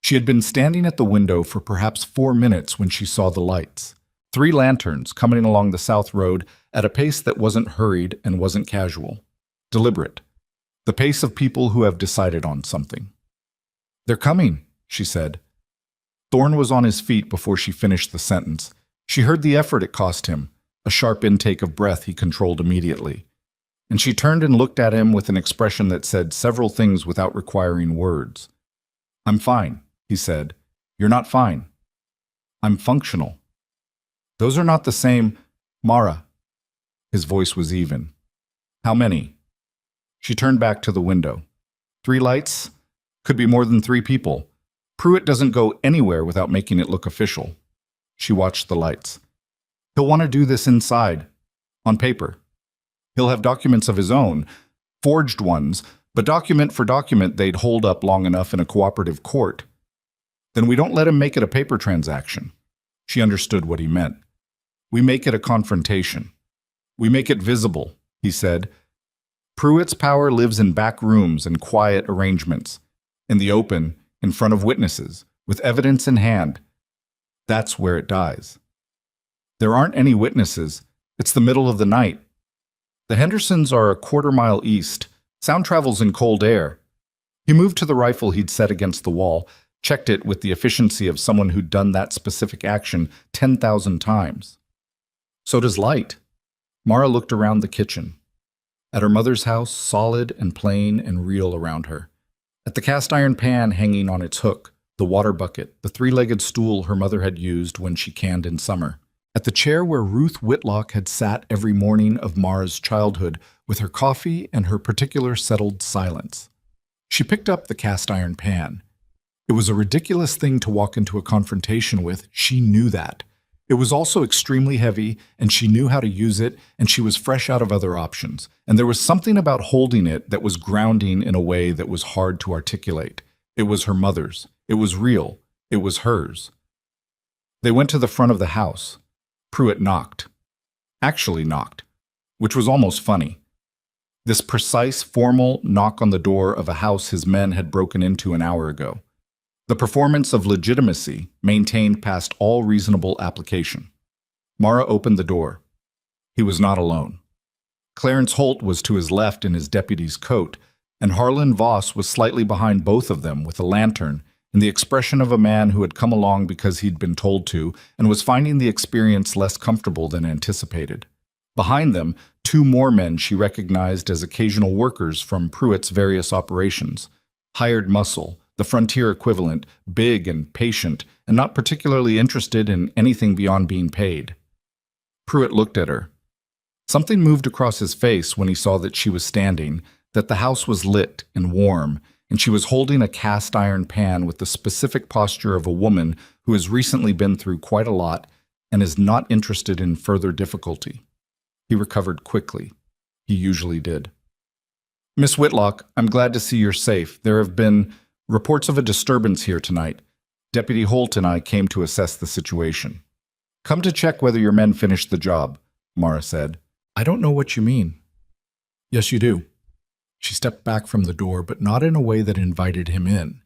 She had been standing at the window for perhaps 4 minutes when she saw the lights. 3 lanterns coming along the south road at a pace that wasn't hurried and wasn't casual. Deliberate. The pace of people who have decided on something. "They're coming," she said. Thorne was on his feet before she finished the sentence. She heard the effort it cost him, a sharp intake of breath he controlled immediately. And she turned and looked at him with an expression that said several things without requiring words. "I'm fine," he said. "You're not fine." "I'm functional." "Those are not the same, Mara." His voice was even. "How many?" She turned back to the window. 3 lights? Could be more than 3 people. Pruitt doesn't go anywhere without making it look official. She watched the lights. He'll want to do this inside, on paper. He'll have documents of his own, forged ones, but document for document they'd hold up long enough in a cooperative court. Then we don't let him make it a paper transaction. She understood what he meant. We make it a confrontation. We make it visible, he said. Pruitt's power lives in back rooms and quiet arrangements, in the open, in front of witnesses, with evidence in hand. That's where it dies. There aren't any witnesses. It's the middle of the night. The Hendersons are a quarter-mile east. Sound travels in cold air. He moved to the rifle he'd set against the wall, checked it with the efficiency of someone who'd done that specific action 10,000 times. So does light. Mara looked around the kitchen. At her mother's house, solid and plain and real around her. At the cast-iron pan hanging on its hook, the water bucket, the 3-legged stool her mother had used when she canned in summer. At the chair where Ruth Whitlock had sat every morning of Mara's childhood with her coffee and her particular settled silence. She picked up the cast-iron pan. It was a ridiculous thing to walk into a confrontation with. She knew that. It was also extremely heavy, and she knew how to use it, and she was fresh out of other options. And there was something about holding it that was grounding in a way that was hard to articulate. It was her mother's. It was real. It was hers. They went to the front of the house. Pruitt knocked. Actually knocked, which was almost funny. This precise, formal knock on the door of a house his men had broken into an hour ago. The performance of legitimacy maintained past all reasonable application. Mara opened the door. He was not alone. Clarence Holt was to his left in his deputy's coat, and Harlan Voss was slightly behind both of them with a lantern and the expression of a man who had come along because he'd been told to and was finding the experience less comfortable than anticipated. Behind them, 2 more men she recognized as occasional workers from Pruitt's various operations. Hired muscle, the frontier equivalent, big and patient, and not particularly interested in anything beyond being paid. Pruitt looked at her. Something moved across his face when he saw that she was standing, that the house was lit and warm, and she was holding a cast-iron pan with the specific posture of a woman who has recently been through quite a lot and is not interested in further difficulty. He recovered quickly. He usually did. "Miss Whitlock, I'm glad to see you're safe. There have been reports of a disturbance here tonight. Deputy Holt and I came to assess the situation." "Come to check whether your men finished the job," Mara said. "I don't know what you mean." "Yes, you do." She stepped back from the door, but not in a way that invited him in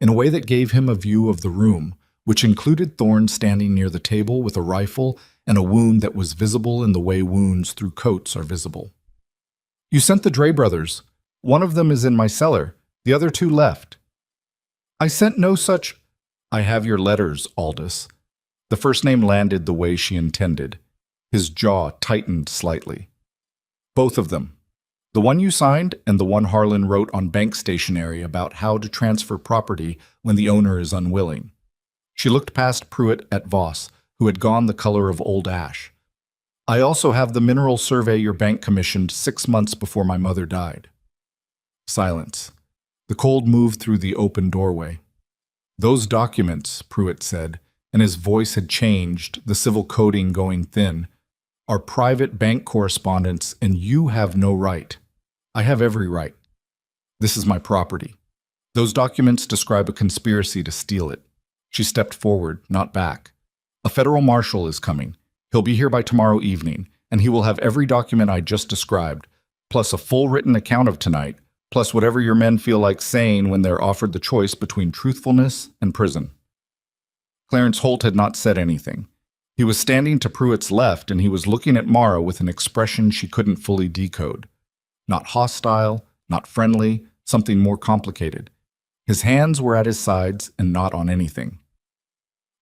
a way that gave him a view of the room, which included Thorne standing near the table with a rifle and a wound that was visible in the way wounds through coats are visible. "You sent the Dre brothers. One of them is in my cellar. The other 2 left." "I sent no such—" "I have your letters, Aldous." The first name landed the way she intended. His jaw tightened slightly. "Both of them. The one you signed and the one Harlan wrote on bank stationery about how to transfer property when the owner is unwilling." She looked past Pruitt at Voss, who had gone the color of old ash. "I also have the mineral survey your bank commissioned 6 months before my mother died." Silence. The cold moved through the open doorway. "Those documents," Pruitt said, and his voice had changed, the civil coding going thin, "are private bank correspondence, and you have no right. I have every right. This is my property. Those documents describe a conspiracy to steal it." She stepped forward, not back. "A federal marshal is coming. He'll be here by tomorrow evening, and he will have every document I just described, plus a full written account of tonight, plus whatever your men feel like saying when they're offered the choice between truthfulness and prison." Clarence Holt had not said anything. He was standing to Pruitt's left, and he was looking at Mara with an expression she couldn't fully decode. Not hostile, not friendly, something more complicated. His hands were at his sides and not on anything.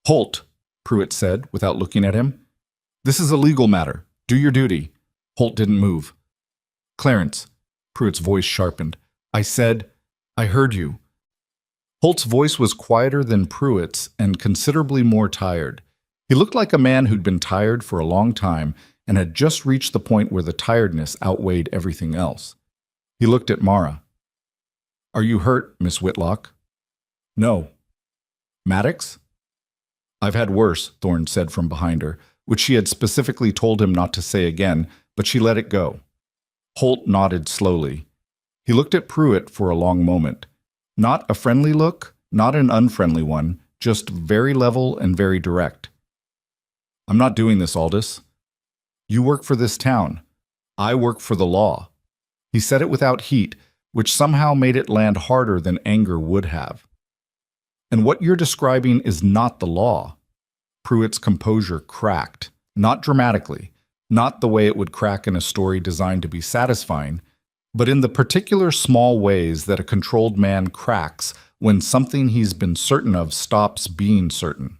"Holt," Pruitt said, without looking at him. "This is a legal matter. Do your duty." Holt didn't move. "Clarence," Pruitt's voice sharpened. "I said, I heard you." Holt's voice was quieter than Pruitt's and considerably more tired. He looked like a man who'd been tired for a long time and had just reached the point where the tiredness outweighed everything else. He looked at Mara. "Are you hurt, Miss Whitlock?" "No." "Maddox?" "I've had worse," Thorne said from behind her, which she had specifically told him not to say again, but she let it go. Holt nodded slowly. He looked at Pruitt for a long moment. Not a friendly look, not an unfriendly one, just very level and very direct. "I'm not doing this, Aldous. You work for this town. I work for the law." He said it without heat, which somehow made it land harder than anger would have. "And what you're describing is not the law." Pruitt's composure cracked, not dramatically, not the way it would crack in a story designed to be satisfying, but in the particular small ways that a controlled man cracks when something he's been certain of stops being certain.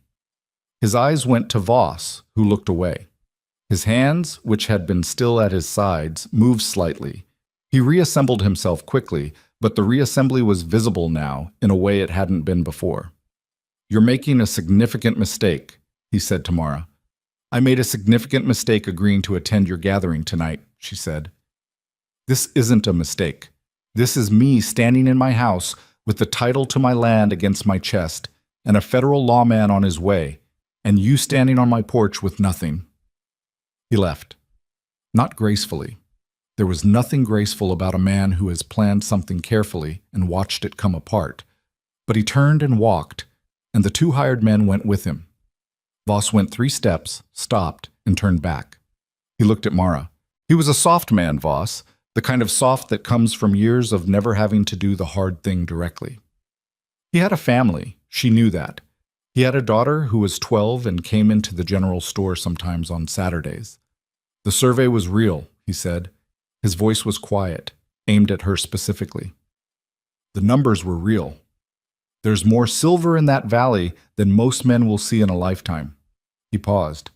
His eyes went to Voss, who looked away. His hands, which had been still at his sides, moved slightly. He reassembled himself quickly, but the reassembly was visible now in a way it hadn't been before. "You're making a significant mistake," he said to Mara. "I made a significant mistake agreeing to attend your gathering tonight," she said. "This isn't a mistake. This is me standing in my house with the title to my land against my chest and a federal lawman on his way, and you standing on my porch with nothing." He left. Not gracefully. There was nothing graceful about a man who has planned something carefully and watched it come apart. But he turned and walked, and the two hired men went with him. Voss went 3 steps, stopped, and turned back. He looked at Mara. He was a soft man, Voss, the kind of soft that comes from years of never having to do the hard thing directly. He had a family, she knew that. He had a daughter who was 12 and came into the general store sometimes on Saturdays. "The survey was real," he said. His voice was quiet, aimed at her specifically. "The numbers were real. There's more silver in that valley than most men will see in a lifetime." He paused.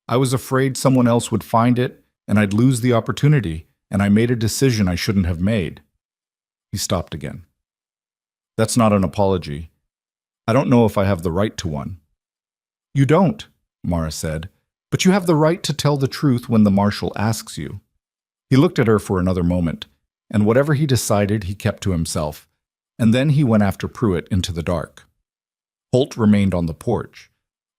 "I was afraid someone else would find it, and I'd lose the opportunity, and I made a decision I shouldn't have made." He stopped again. "That's not an apology. I don't know if I have the right to one." "You don't," Mara said, "but you have the right to tell the truth when the marshal asks you." He looked at her for another moment, and whatever he decided he kept to himself, and then he went after Pruitt into the dark. Holt remained on the porch.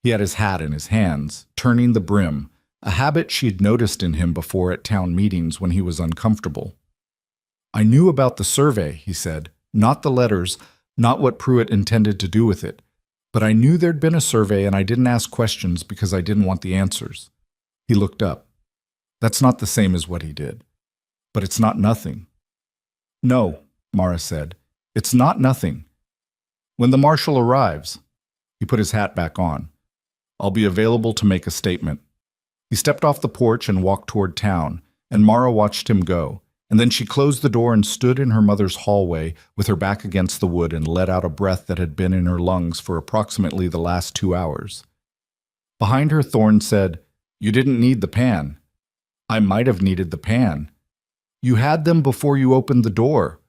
He had his hat in his hands, turning the brim, a habit she'd noticed in him before at town meetings when he was uncomfortable. "I knew about the survey," he said, "not the letters, not what Pruitt intended to do with it, but I knew there'd been a survey and I didn't ask questions because I didn't want the answers." He looked up. "That's not the same as what he did. But it's not nothing." "No," Mara said, "it's not nothing. When the marshal arrives," he put his hat back on, "I'll be available to make a statement." He stepped off the porch and walked toward town, and Mara watched him go, and then she closed the door and stood in her mother's hallway with her back against the wood and let out a breath that had been in her lungs for approximately the last 2 hours. Behind her, Thorne said, "You didn't need the pan." "I might have needed the pan." "You had them before you opened the door."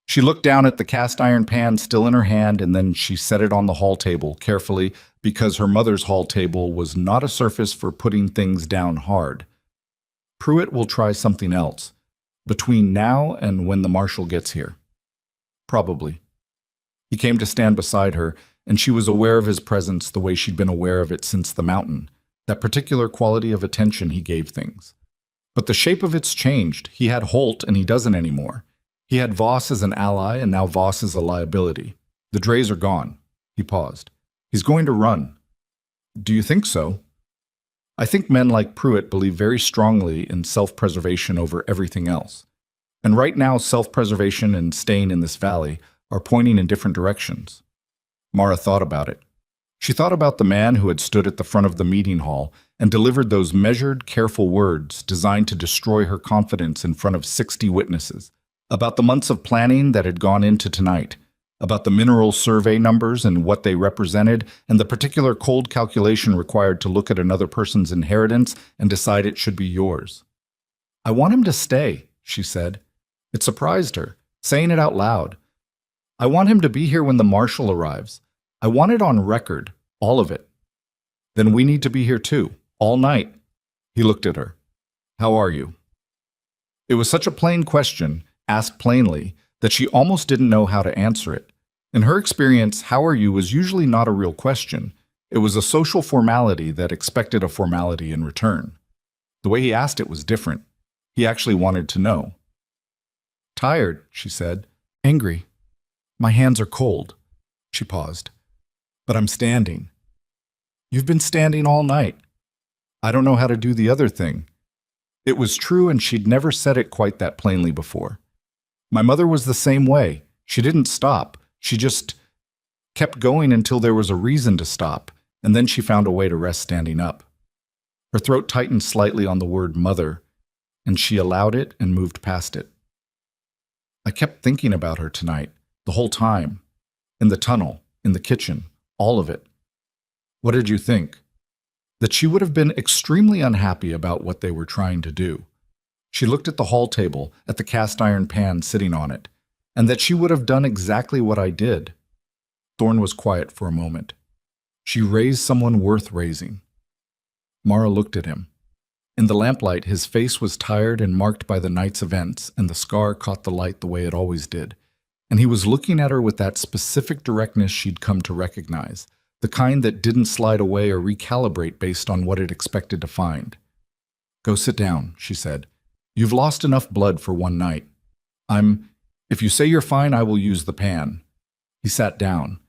She looked down at the cast iron pan still in her hand, and then she set it on the hall table carefully because her mother's hall table was not a surface for putting things down hard. "Pruitt will try something else, between now and when the marshal gets here." "Probably." He came to stand beside her, and she was aware of his presence the way she'd been aware of it since the mountain, that particular quality of attention he gave things. But the shape of it's changed. He had Holt, and he doesn't anymore. He had Voss as an ally, and now Voss is a liability. The Drays are gone. He paused. He's going to run. "Do you think so?" "I think men like Pruitt believe very strongly in self-preservation over everything else. And right now, self-preservation and staying in this valley are pointing in different directions." Mara thought about it. She thought about the man who had stood at the front of the meeting hall and delivered those measured, careful words designed to destroy her confidence in front of 60 witnesses, about the months of planning that had gone into tonight, about the mineral survey numbers and what they represented, and the particular cold calculation required to look at another person's inheritance and decide it should be yours. "I want him to stay," she said. It surprised her, saying it out loud. "I want him to be here when the marshal arrives. I want it on record, all of it." "Then we need to be here too, all night." He looked at her. "How are you?" It was such a plain question, asked plainly, that she almost didn't know how to answer it. In her experience, "how are you" was usually not a real question. It was a social formality that expected a formality in return. The way he asked it was different. He actually wanted to know. "Tired," she said. "Angry. My hands are cold." She paused. "But I'm standing." "You've been standing all night." "I don't know how to do the other thing." It was true, and she'd never said it quite that plainly before. "My mother was the same way. She didn't stop. She just kept going until there was a reason to stop, and then she found a way to rest standing up." Her throat tightened slightly on the word mother, and she allowed it and moved past it. "I kept thinking about her tonight, the whole time. In the tunnel, in the kitchen, all of it." "What did you think?" "That she would have been extremely unhappy about what they were trying to do." She looked at the hall table, at the cast iron pan sitting on it, "and that she would have done exactly what I did." Thorne was quiet for a moment. "She raised someone worth raising." Mara looked at him. In the lamplight, his face was tired and marked by the night's events, and the scar caught the light the way it always did. And he was looking at her with that specific directness she'd come to recognize, the kind that didn't slide away or recalibrate based on what it expected to find. "Go sit down," she said. "You've lost enough blood for one night. If you say you're fine, I will use the pan." He sat down.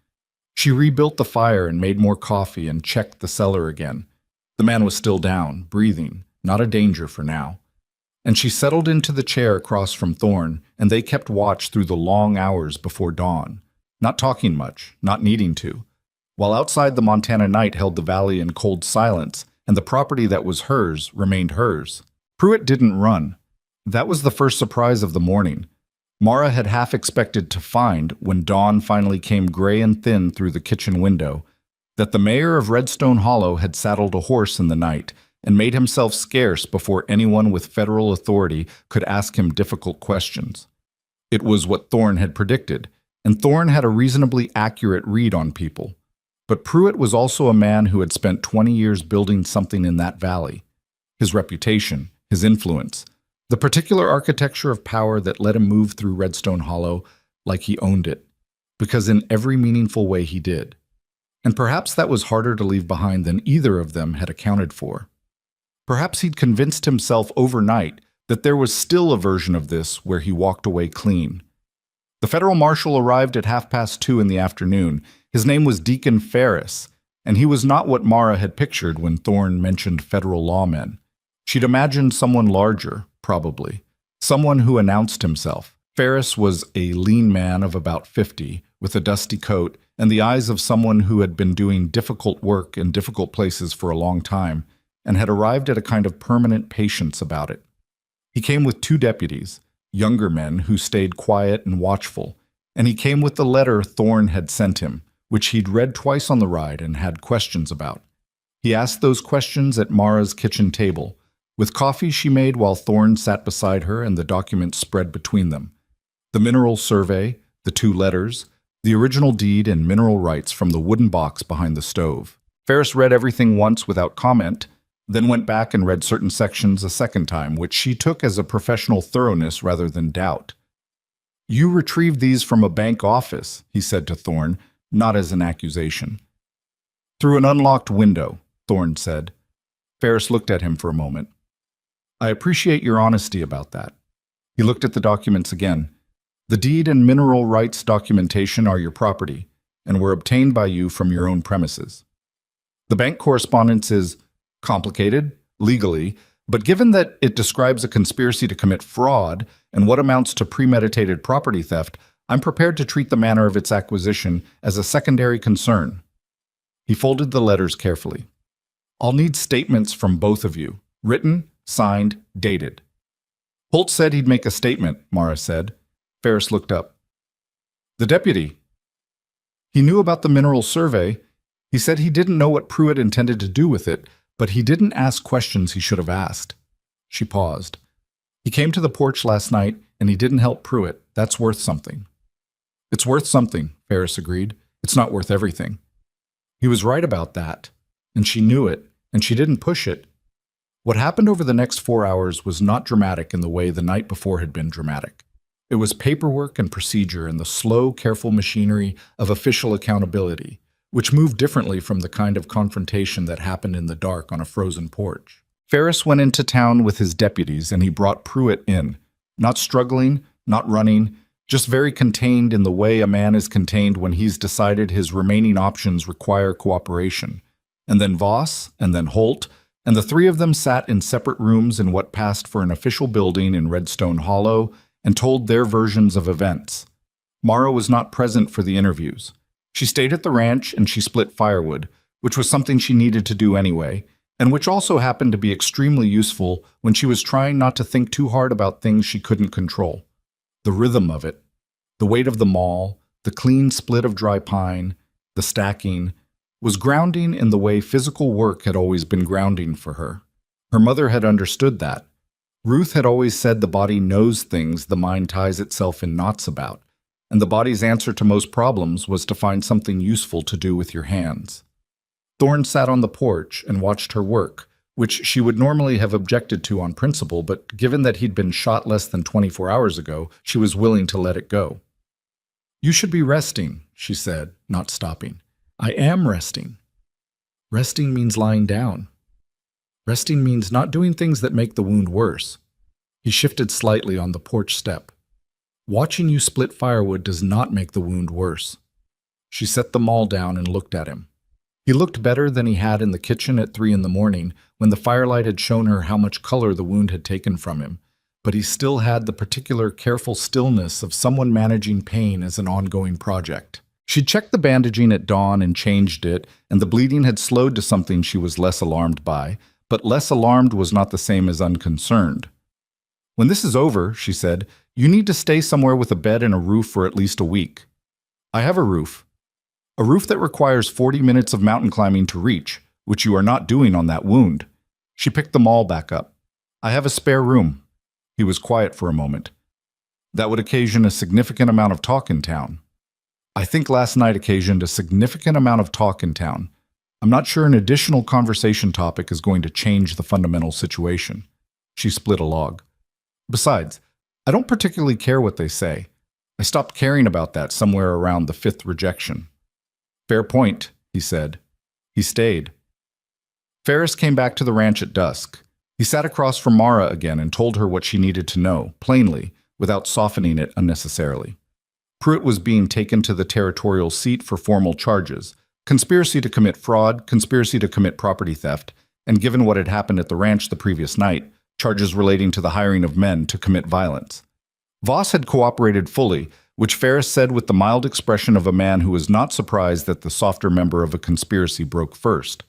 She rebuilt the fire and made more coffee and checked the cellar again. The man was still down, breathing, not a danger for now. And she settled into the chair across from Thorne, and they kept watch through the long hours before dawn, not talking much, not needing to. While outside the Montana night held the valley in cold silence, and the property that was hers remained hers. Pruitt didn't run. That was the first surprise of the morning. Mara had half expected to find, when dawn finally came gray and thin through the kitchen window, that the mayor of Redstone Hollow had saddled a horse in the night and made himself scarce before anyone with federal authority could ask him difficult questions. It was what Thorne had predicted, and Thorne had a reasonably accurate read on people. But Pruitt was also a man who had spent 20 years building something in that valley. His reputation, his influence, the particular architecture of power that let him move through Redstone Hollow like he owned it, because in every meaningful way he did. And perhaps that was harder to leave behind than either of them had accounted for. Perhaps he'd convinced himself overnight that there was still a version of this where he walked away clean. The federal marshal arrived at 2:30 in the afternoon. His name was Deacon Ferris, and he was not what Mara had pictured when Thorne mentioned federal lawmen. She'd imagined someone larger, probably. Someone who announced himself. Ferris was a lean man of about 50, with a dusty coat and the eyes of someone who had been doing difficult work in difficult places for a long time, and had arrived at a kind of permanent patience about it. He came with 2 deputies, younger men who stayed quiet and watchful, and he came with the letter Thorne had sent him, which he'd read twice on the ride and had questions about. He asked those questions at Mara's kitchen table, with coffee she made while Thorne sat beside her and the documents spread between them. The mineral survey, the 2 letters, the original deed and mineral rights from the wooden box behind the stove. Ferris read everything once without comment, then went back and read certain sections a second time, which she took as a professional thoroughness rather than doubt. "You retrieved these from a bank office," he said to Thorne, not as an accusation. "Through an unlocked window," Thorne said. Ferris looked at him for a moment. "I appreciate your honesty about that." He looked at the documents again. "The deed and mineral rights documentation are your property, and were obtained by you from your own premises. The bank correspondence is complicated, legally, but given that it describes a conspiracy to commit fraud and what amounts to premeditated property theft, I'm prepared to treat the manner of its acquisition as a secondary concern." He folded the letters carefully. I'll need statements from both of you, written, signed, dated. Holt said he'd make a statement, Mara said. Ferris looked up. The deputy. He knew about the mineral survey. He said he didn't know what Pruitt intended to do with it, but he didn't ask questions he should have asked. She paused. He came to the porch last night, and he didn't help Pruitt. That's worth something. It's worth something, Ferris agreed. It's not worth everything. He was right about that, and she knew it, and she didn't push it. What happened over the next 4 hours was not dramatic in the way the night before had been dramatic. It was paperwork and procedure and the slow, careful machinery of official accountability, which moved differently from the kind of confrontation that happened in the dark on a frozen porch. Ferris went into town with his deputies, and he brought Pruitt in, not struggling, not running, just very contained in the way a man is contained when he's decided his remaining options require cooperation. And then Voss, and then Holt, and the three of them sat in separate rooms in what passed for an official building in Redstone Hollow and told their versions of events. Mara was not present for the interviews. She stayed at the ranch and she split firewood, which was something she needed to do anyway, and which also happened to be extremely useful when she was trying not to think too hard about things she couldn't control. The rhythm of it, the weight of the maul, the clean split of dry pine, the stacking, was grounding in the way physical work had always been grounding for her. Her mother had understood that. Ruth had always said the body knows things the mind ties itself in knots about, and the body's answer to most problems was to find something useful to do with your hands. Thorne sat on the porch and watched her work, which she would normally have objected to on principle, but given that he'd been shot less than 24 hours ago, she was willing to let it go. You should be resting, she said, not stopping. I am resting. Resting means lying down. Resting means not doing things that make the wound worse. He shifted slightly on the porch step. Watching you split firewood does not make the wound worse. She set the maul down and looked at him. He looked better than he had in the kitchen at 3 a.m, when the firelight had shown her how much color the wound had taken from him, but he still had the particular careful stillness of someone managing pain as an ongoing project. She'd checked the bandaging at dawn and changed it, and the bleeding had slowed to something she was less alarmed by, but less alarmed was not the same as unconcerned. When this is over, she said, you need to stay somewhere with a bed and a roof for at least a week. I have a roof. A roof that requires 40 minutes of mountain climbing to reach, which you are not doing on that wound. She picked the maul back up. I have a spare room. He was quiet for a moment. That would occasion a significant amount of talk in town. I think last night occasioned a significant amount of talk in town. I'm not sure an additional conversation topic is going to change the fundamental situation. She split a log. Besides, I don't particularly care what they say. I stopped caring about that somewhere around the 5th rejection. Fair point, he said. He stayed. Ferris came back to the ranch at dusk. He sat across from Mara again and told her what she needed to know, plainly, without softening it unnecessarily. Pruitt was being taken to the territorial seat for formal charges, conspiracy to commit fraud, conspiracy to commit property theft, and given what had happened at the ranch the previous night, charges relating to the hiring of men to commit violence. Voss had cooperated fully, which Ferris said with the mild expression of a man who was not surprised that the softer member of a conspiracy broke first.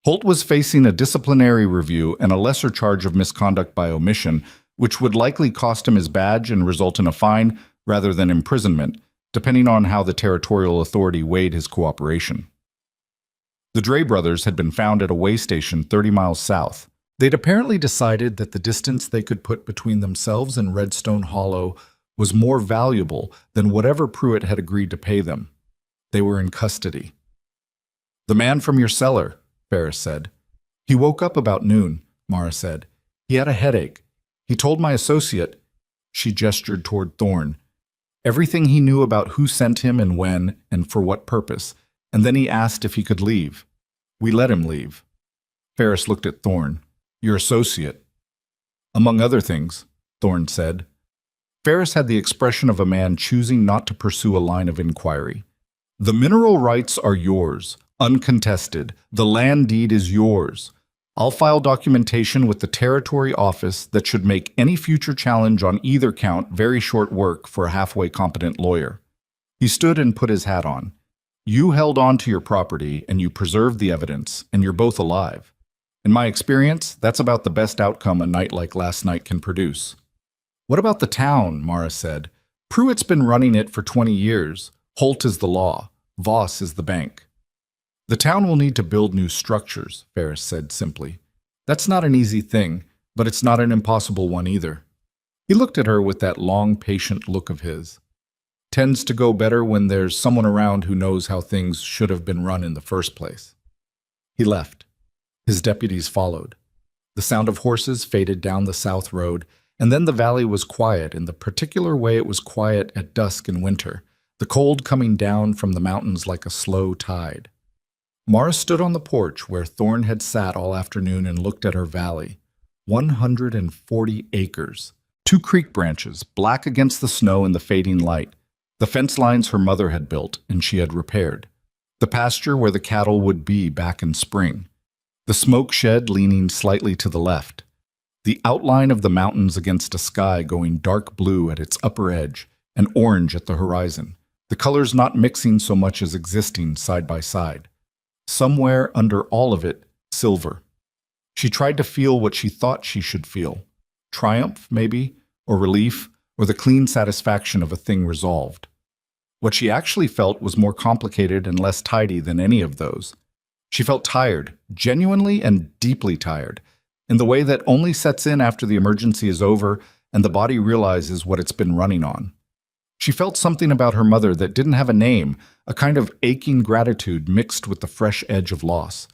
Holt was facing a disciplinary review and a lesser charge of misconduct by omission, which would likely cost him his badge and result in a fine rather than imprisonment, depending on how the territorial authority weighed his cooperation. The Dre brothers had been found at a way station 30 miles south. They'd apparently decided that the distance they could put between themselves and Redstone Hollow was more valuable than whatever Pruitt had agreed to pay them. They were in custody. The man from your cellar, Ferris said. He woke up about noon, Mara said. He had a headache. He told my associate, she gestured toward Thorne, everything he knew about who sent him and when and for what purpose, and then he asked if he could leave. We let him leave. Ferris looked at Thorne. Your associate. Among other things, Thorne said. Ferris had the expression of a man choosing not to pursue a line of inquiry. The mineral rights are yours, uncontested. The land deed is yours. I'll file documentation with the territory office that should make any future challenge on either count very short work for a halfway competent lawyer. He stood and put his hat on. You held on to your property and you preserved the evidence, and you're both alive. In my experience, that's about the best outcome a night like last night can produce. What about the town? Mara said. Pruitt's been running it for 20 years. Holt is the law. Voss is the bank. The town will need to build new structures, Ferris said simply. That's not an easy thing, but it's not an impossible one either. He looked at her with that long, patient look of his. Tends to go better when there's someone around who knows how things should have been run in the first place. He left. His deputies followed. The sound of horses faded down the south road, and then the valley was quiet in the particular way it was quiet at dusk in winter, the cold coming down from the mountains like a slow tide. Mara stood on the porch where Thorne had sat all afternoon and looked at her valley. 140 acres. 2 creek branches, black against the snow in the fading light. The fence lines her mother had built and she had repaired. The pasture where the cattle would be back in spring. The smoke shed leaning slightly to the left. The outline of the mountains against a sky going dark blue at its upper edge and orange at the horizon, the colors not mixing so much as existing side by side. Somewhere under all of it, silver. She tried to feel what she thought she should feel. Triumph, maybe, or relief, or the clean satisfaction of a thing resolved. What she actually felt was more complicated and less tidy than any of those. She felt tired, genuinely and deeply tired, in the way that only sets in after the emergency is over and the body realizes what it's been running on. She felt something about her mother that didn't have a name, a kind of aching gratitude mixed with the fresh edge of loss.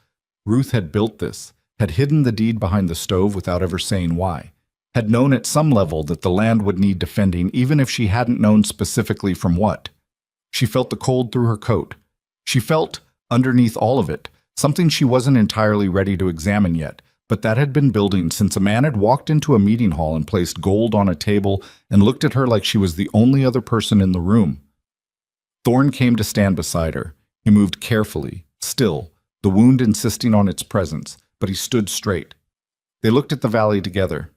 Ruth had built this, had hidden the deed behind the stove without ever saying why, had known at some level that the land would need defending even if she hadn't known specifically from what. She felt the cold through her coat. She felt, underneath all of it, something she wasn't entirely ready to examine yet, but that had been building since a man had walked into a meeting hall and placed gold on a table and looked at her like she was the only other person in the room. Thorne came to stand beside her. He moved carefully, still, the wound insisting on its presence, but he stood straight. They looked at the valley together.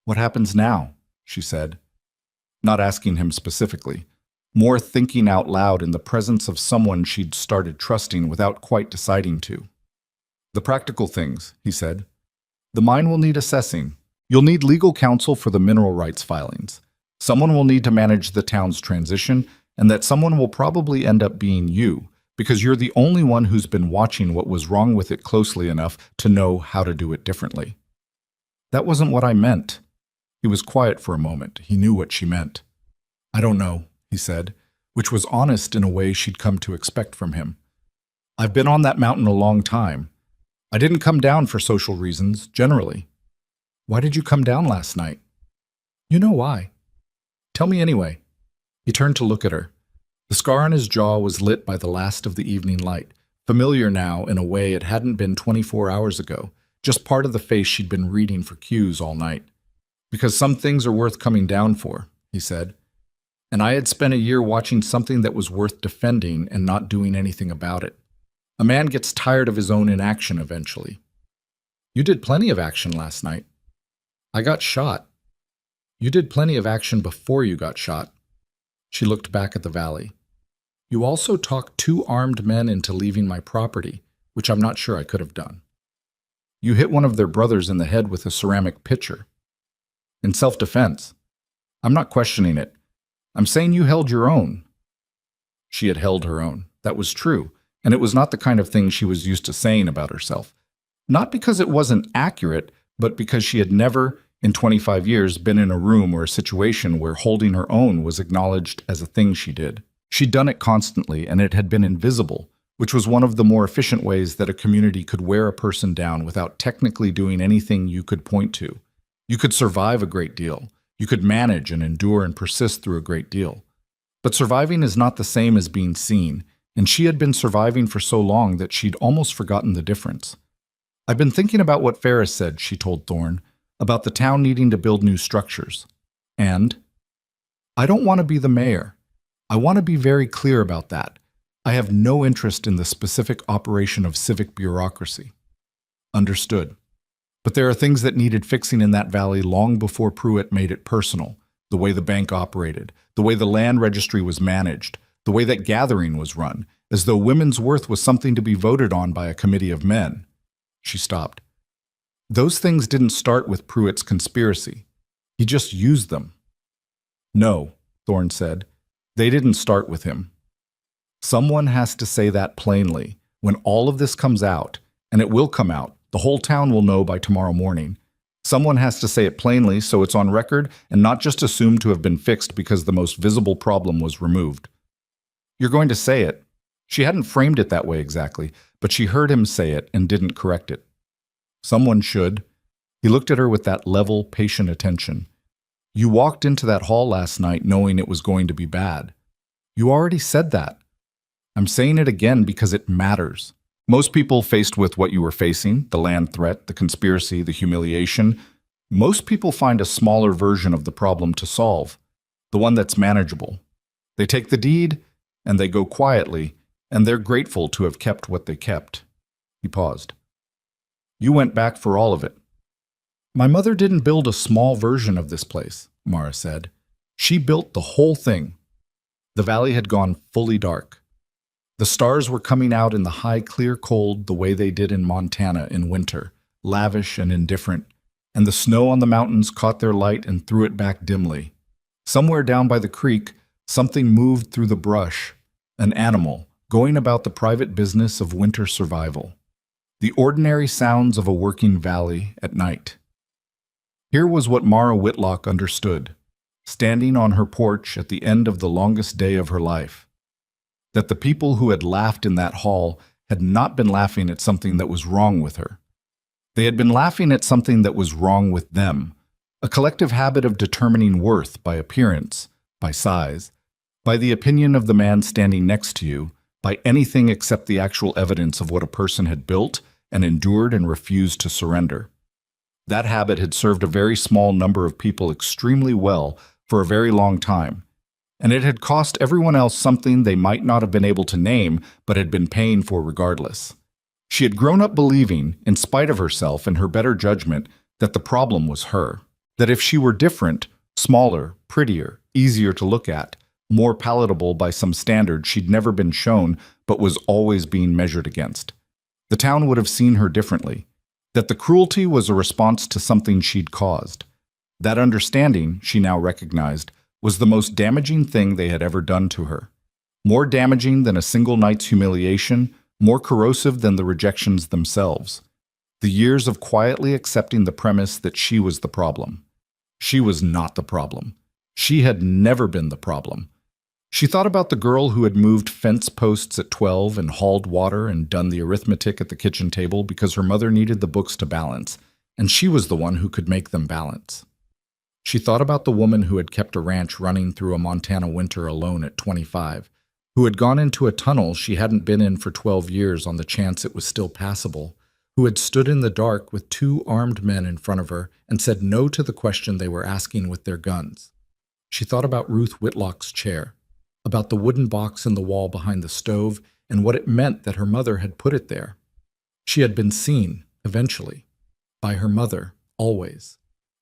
"What happens now?" she said, not asking him specifically, more thinking out loud in the presence of someone she'd started trusting without quite deciding to. "The practical things," he said. "The mine will need assessing. You'll need legal counsel for the mineral rights filings. Someone will need to manage the town's transition, and that someone will probably end up being you, because you're the only one who's been watching what was wrong with it closely enough to know how to do it differently." "That wasn't what I meant." He was quiet for a moment. He knew what she meant. "I don't know," he said, which was honest in a way she'd come to expect from him. "I've been on that mountain a long time. I didn't come down for social reasons, generally." "Why did you come down last night?" "You know why." "Tell me anyway." He turned to look at her. The scar on his jaw was lit by the last of the evening light, familiar now in a way it hadn't been 24 hours ago, just part of the face she'd been reading for cues all night. "Because some things are worth coming down for," he said. "And I had spent a year watching something that was worth defending and not doing anything about it. A man gets tired of his own inaction eventually." "You did plenty of action last night." "I got shot." "You did plenty of action before you got shot." She looked back at the valley. "You also talked 2 armed men into leaving my property, which I'm not sure I could have done. You hit one of their brothers in the head with a ceramic pitcher. In self-defense. I'm not questioning it. I'm saying you held your own." She had held her own. That was true, and it was not the kind of thing she was used to saying about herself. Not because it wasn't accurate, but because she had never, in 25 years, been in a room or a situation where holding her own was acknowledged as a thing she did. She'd done it constantly, and it had been invisible, which was one of the more efficient ways that a community could wear a person down without technically doing anything you could point to. You could survive a great deal. You could manage and endure and persist through a great deal. But surviving is not the same as being seen, and she had been surviving for so long that she'd almost forgotten the difference. "I've been thinking about what Ferris said," she told Thorne, "about the town needing to build new structures. And I don't want to be the mayor. I want to be very clear about that. I have no interest in the specific operation of civic bureaucracy." "Understood. But there are things that needed fixing in that valley long before Pruitt made it personal. The way the bank operated, the way the land registry was managed, the way that gathering was run, as though women's worth was something to be voted on by a committee of men. She stopped. Those things didn't start with Pruitt's conspiracy. He just used them. No, Thorne said. They didn't start with him. Someone has to say that plainly. When all of this comes out, and it will come out, the whole town will know by tomorrow morning. Someone has to say it plainly so it's on record and not just assumed to have been fixed because the most visible problem was removed. You're going to say it. She hadn't framed it that way exactly, but she heard him say it and didn't correct it. Someone should. He looked at her with that level, patient attention. You walked into that hall last night knowing it was going to be bad. You already said that. I'm saying it again because it matters. Most people faced with what you were facing, the land threat, the conspiracy, the humiliation, most people find a smaller version of the problem to solve, the one that's manageable. They take the deed, and they go quietly, and they're grateful to have kept what they kept. He paused. You went back for all of it. My mother didn't build a small version of this place, Mara said. She built the whole thing. The valley had gone fully dark. The stars were coming out in the high, clear cold the way they did in Montana in winter, lavish and indifferent, and the snow on the mountains caught their light and threw it back dimly. Somewhere down by the creek, something moved through the brush, an animal, going about the private business of winter survival. The ordinary sounds of a working valley at night. Here was what Mara Whitlock understood, standing on her porch at the end of the longest day of her life. That the people who had laughed in that hall had not been laughing at something that was wrong with her. They had been laughing at something that was wrong with them, a collective habit of determining worth by appearance, by size, by the opinion of the man standing next to you, by anything except the actual evidence of what a person had built and endured and refused to surrender. That habit had served a very small number of people extremely well for a very long time, and it had cost everyone else something they might not have been able to name but had been paying for regardless. She had grown up believing, in spite of herself and her better judgment, that the problem was her. That if she were different, smaller, prettier, easier to look at, more palatable by some standard she'd never been shown but was always being measured against, the town would have seen her differently. That the cruelty was a response to something she'd caused. That understanding, she now recognized, was the most damaging thing they had ever done to her. More damaging than a single night's humiliation, more corrosive than the rejections themselves. The years of quietly accepting the premise that she was the problem. She was not the problem. She had never been the problem. She thought about the girl who had moved fence posts at 12 and hauled water and done the arithmetic at the kitchen table because her mother needed the books to balance, and she was the one who could make them balance. She thought about the woman who had kept a ranch running through a Montana winter alone at 25, who had gone into a tunnel she hadn't been in for 12 years on the chance it was still passable, who had stood in the dark with 2 armed men in front of her and said no to the question they were asking with their guns. She thought about Ruth Whitlock's chair, about the wooden box in the wall behind the stove and what it meant that her mother had put it there. She had been seen, eventually, by her mother, always.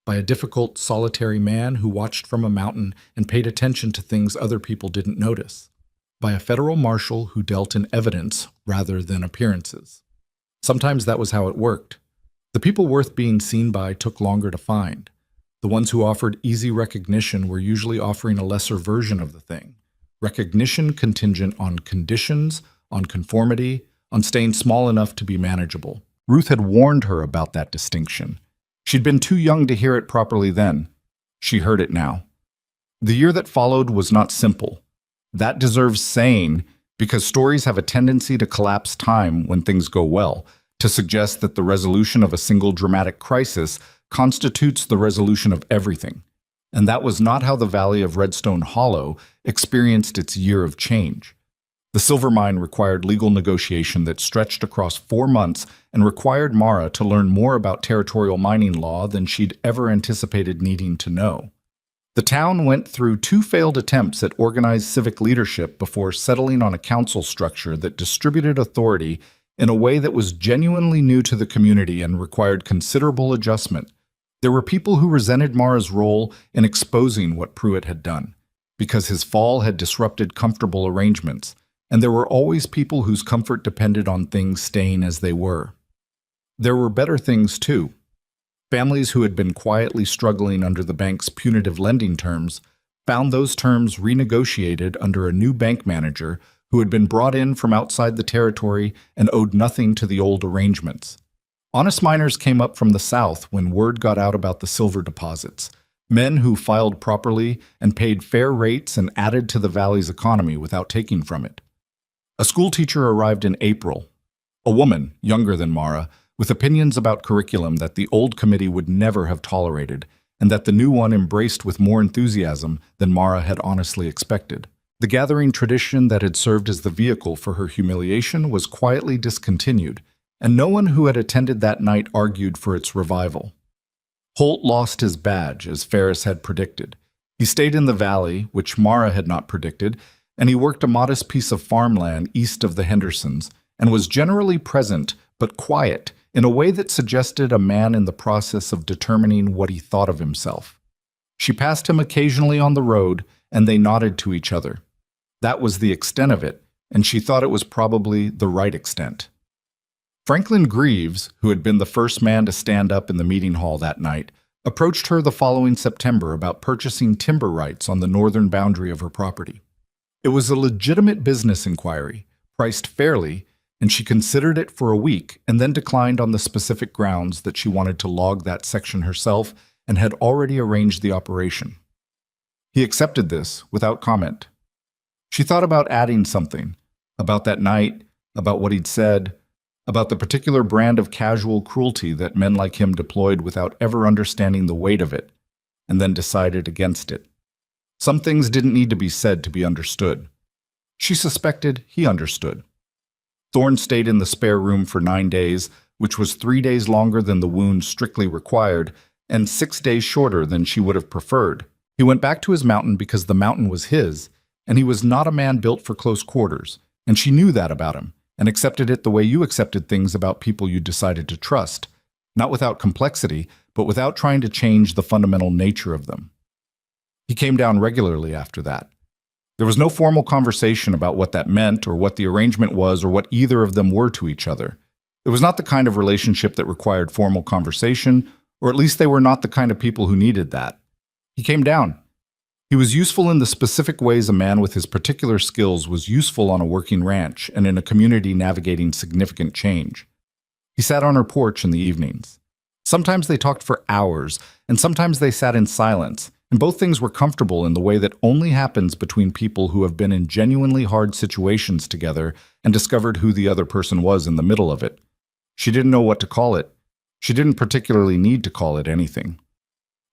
By a difficult, solitary man who watched from a mountain and paid attention to things other people didn't notice. By a federal marshal who dealt in evidence rather than appearances. Sometimes that was how it worked. The people worth being seen by took longer to find. The ones who offered easy recognition were usually offering a lesser version of the thing. Recognition contingent on conditions, on conformity, on staying small enough to be manageable. Ruth had warned her about that distinction. She'd been too young to hear it properly then. She heard it now. The year that followed was not simple. That deserves saying because stories have a tendency to collapse time when things go well, to suggest that the resolution of a single dramatic crisis constitutes the resolution of everything. And that was not how the Valley of Redstone Hollow experienced its year of change. The silver mine required legal negotiation that stretched across 4 months and required Mara to learn more about territorial mining law than she'd ever anticipated needing to know. The town went through 2 failed attempts at organized civic leadership before settling on a council structure that distributed authority in a way that was genuinely new to the community and required considerable adjustment. There were people who resented Mara's role in exposing what Pruitt had done, because his fall had disrupted comfortable arrangements, and there were always people whose comfort depended on things staying as they were. There were better things, too. Families who had been quietly struggling under the bank's punitive lending terms found those terms renegotiated under a new bank manager who had been brought in from outside the territory and owed nothing to the old arrangements. Honest miners came up from the south when word got out about the silver deposits, men who filed properly and paid fair rates and added to the valley's economy without taking from it. A schoolteacher arrived in April, a woman, younger than Mara, with opinions about curriculum that the old committee would never have tolerated, and that the new one embraced with more enthusiasm than Mara had honestly expected. The gathering tradition that had served as the vehicle for her humiliation was quietly discontinued, and no one who had attended that night argued for its revival. Holt lost his badge, as Ferris had predicted. He stayed in the valley, which Mara had not predicted, and he worked a modest piece of farmland east of the Hendersons, and was generally present but quiet in a way that suggested a man in the process of determining what he thought of himself. She passed him occasionally on the road, and they nodded to each other. That was the extent of it, and she thought it was probably the right extent. Franklin Greaves, who had been the first man to stand up in the meeting hall that night, approached her the following September about purchasing timber rights on the northern boundary of her property. It was a legitimate business inquiry, priced fairly, and she considered it for a week and then declined on the specific grounds that she wanted to log that section herself and had already arranged the operation. He accepted this without comment. She thought about adding something, about that night, about what he'd said, about the particular brand of casual cruelty that men like him deployed without ever understanding the weight of it, and then decided against it. Some things didn't need to be said to be understood. She suspected he understood. Thorne stayed in the spare room for 9 days, which was 3 days longer than the wound strictly required, and 6 days shorter than she would have preferred. He went back to his mountain because the mountain was his, and he was not a man built for close quarters, and she knew that about him, and accepted it the way you accepted things about people you decided to trust, not without complexity, but without trying to change the fundamental nature of them. He came down regularly after that. There was no formal conversation about what that meant or what the arrangement was or what either of them were to each other. It was not the kind of relationship that required formal conversation, or at least they were not the kind of people who needed that. He came down. He was useful in the specific ways a man with his particular skills was useful on a working ranch and in a community navigating significant change. He sat on her porch in the evenings. Sometimes they talked for hours, and sometimes they sat in silence, and both things were comfortable in the way that only happens between people who have been in genuinely hard situations together and discovered who the other person was in the middle of it. She didn't know what to call it. She didn't particularly need to call it anything.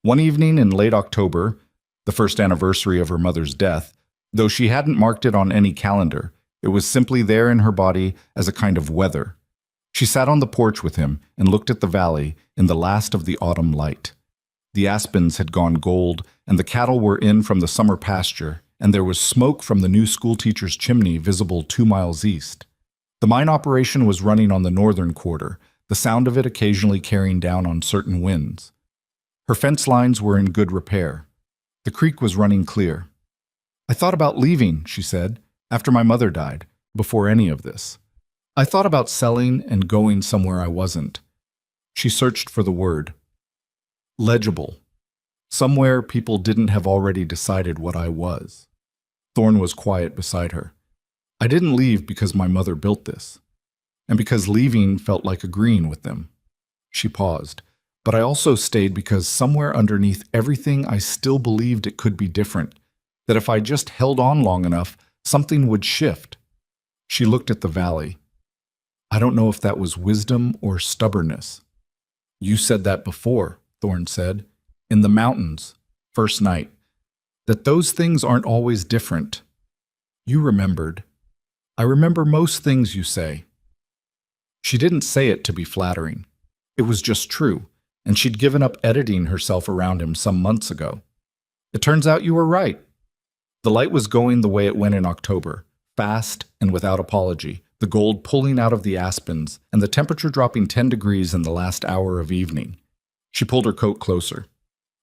One evening in late October, the first anniversary of her mother's death, though she hadn't marked it on any calendar, it was simply there in her body as a kind of weather. She sat on the porch with him and looked at the valley in the last of the autumn light. The aspens had gone gold, and the cattle were in from the summer pasture, and there was smoke from the new schoolteacher's chimney visible 2 miles east. The mine operation was running on the northern quarter, the sound of it occasionally carrying down on certain winds. Her fence lines were in good repair. The creek was running clear. "I thought about leaving," she said, "after my mother died, before any of this. I thought about selling and going somewhere I wasn't." She searched for the word. Legible. Somewhere people didn't have already decided what I was. Thorne was quiet beside her. "I didn't leave because my mother built this, and because leaving felt like agreeing with them." She paused. "But I also stayed because somewhere underneath everything I still believed it could be different, that if I just held on long enough, something would shift." She looked at the valley. "I don't know if that was wisdom or stubbornness." "You said that before," Thorne said, "in the mountains, first night, that those things aren't always different." You remembered. "I remember most things you say." She didn't say it to be flattering. It was just true, and she'd given up editing herself around him some months ago. "It turns out you were right." The light was going the way it went in October, fast and without apology, the gold pulling out of the aspens, and the temperature dropping 10 degrees in the last hour of evening. She pulled her coat closer.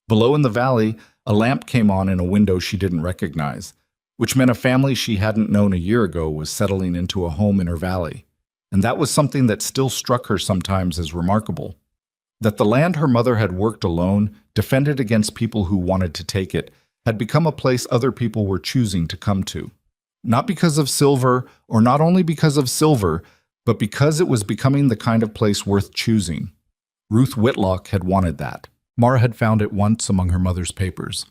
Below in the valley, a lamp came on in a window she didn't recognize. which meant a family she hadn't known a year ago was settling into a home in her valley. And that was something that still struck her sometimes as remarkable. That the land her mother had worked alone, defended against people who wanted to take it, had become a place other people were choosing to come to. Not because of silver, or not only because of silver, but because it was becoming the kind of place worth choosing. Ruth Whitlock had wanted that. Mara had found it once among her mother's papers.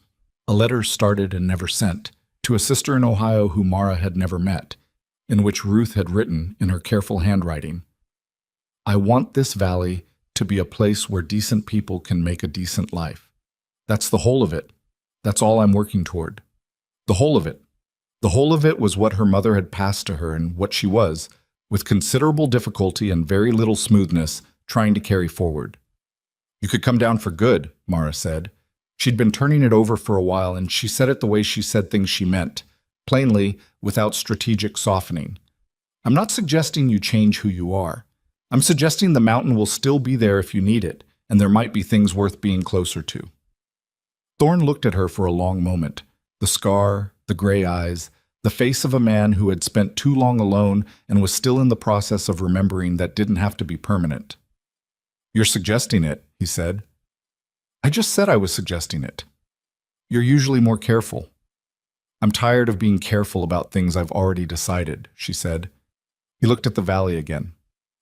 A letter started and never sent, to a sister in Ohio who Mara had never met, in which Ruth had written in her careful handwriting, "I want this valley to be a place where decent people can make a decent life. That's the whole of it. That's all I'm working toward." The whole of it. The whole of it was what her mother had passed to her and what she was, with considerable difficulty and very little smoothness, trying to carry forward. "You could come down for good," Mara said. She'd been turning it over for a while, and she said it the way she said things she meant, plainly, without strategic softening. "I'm not suggesting you change who you are. I'm suggesting the mountain will still be there if you need it, and there might be things worth being closer to." Thorne looked at her for a long moment. The scar, the gray eyes, the face of a man who had spent too long alone and was still in the process of remembering that didn't have to be permanent. "You're suggesting it," he said. "I just said I was suggesting it. You're usually more careful." "I'm tired of being careful about things I've already decided," she said. He looked at the valley again.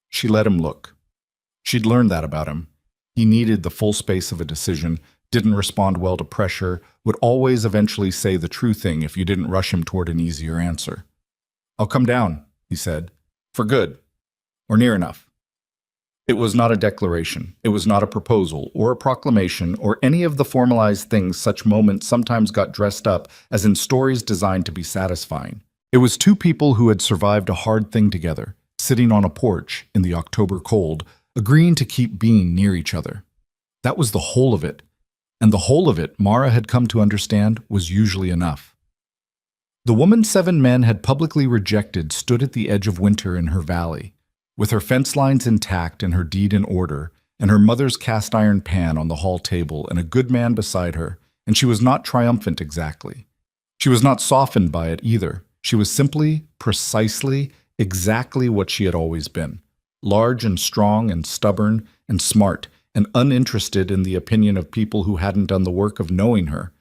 She let him look. She'd learned that about him. He needed the full space of a decision, didn't respond well to pressure, would always eventually say the true thing if you didn't rush him toward an easier answer. "I'll come down," he said, "for good, or near enough." It was not a declaration, it was not a proposal, or a proclamation, or any of the formalized things such moments sometimes got dressed up as in stories designed to be satisfying. It was two people who had survived a hard thing together, sitting on a porch in the October cold, agreeing to keep being near each other. That was the whole of it, and the whole of it, Mara had come to understand, was usually enough. The woman 7 men had publicly rejected stood at the edge of winter in her valley, with her fence lines intact and her deed in order, and her mother's cast iron pan on the hall table and a good man beside her, and she was not triumphant exactly. She was not softened by it either. She was simply, precisely, exactly what she had always been, large and strong and stubborn and smart and uninterested in the opinion of people who hadn't done the work of knowing her,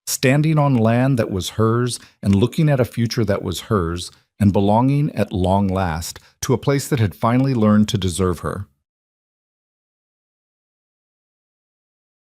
standing on land that was hers and looking at a future that was hers, and belonging, at long last, to a place that had finally learned to deserve her.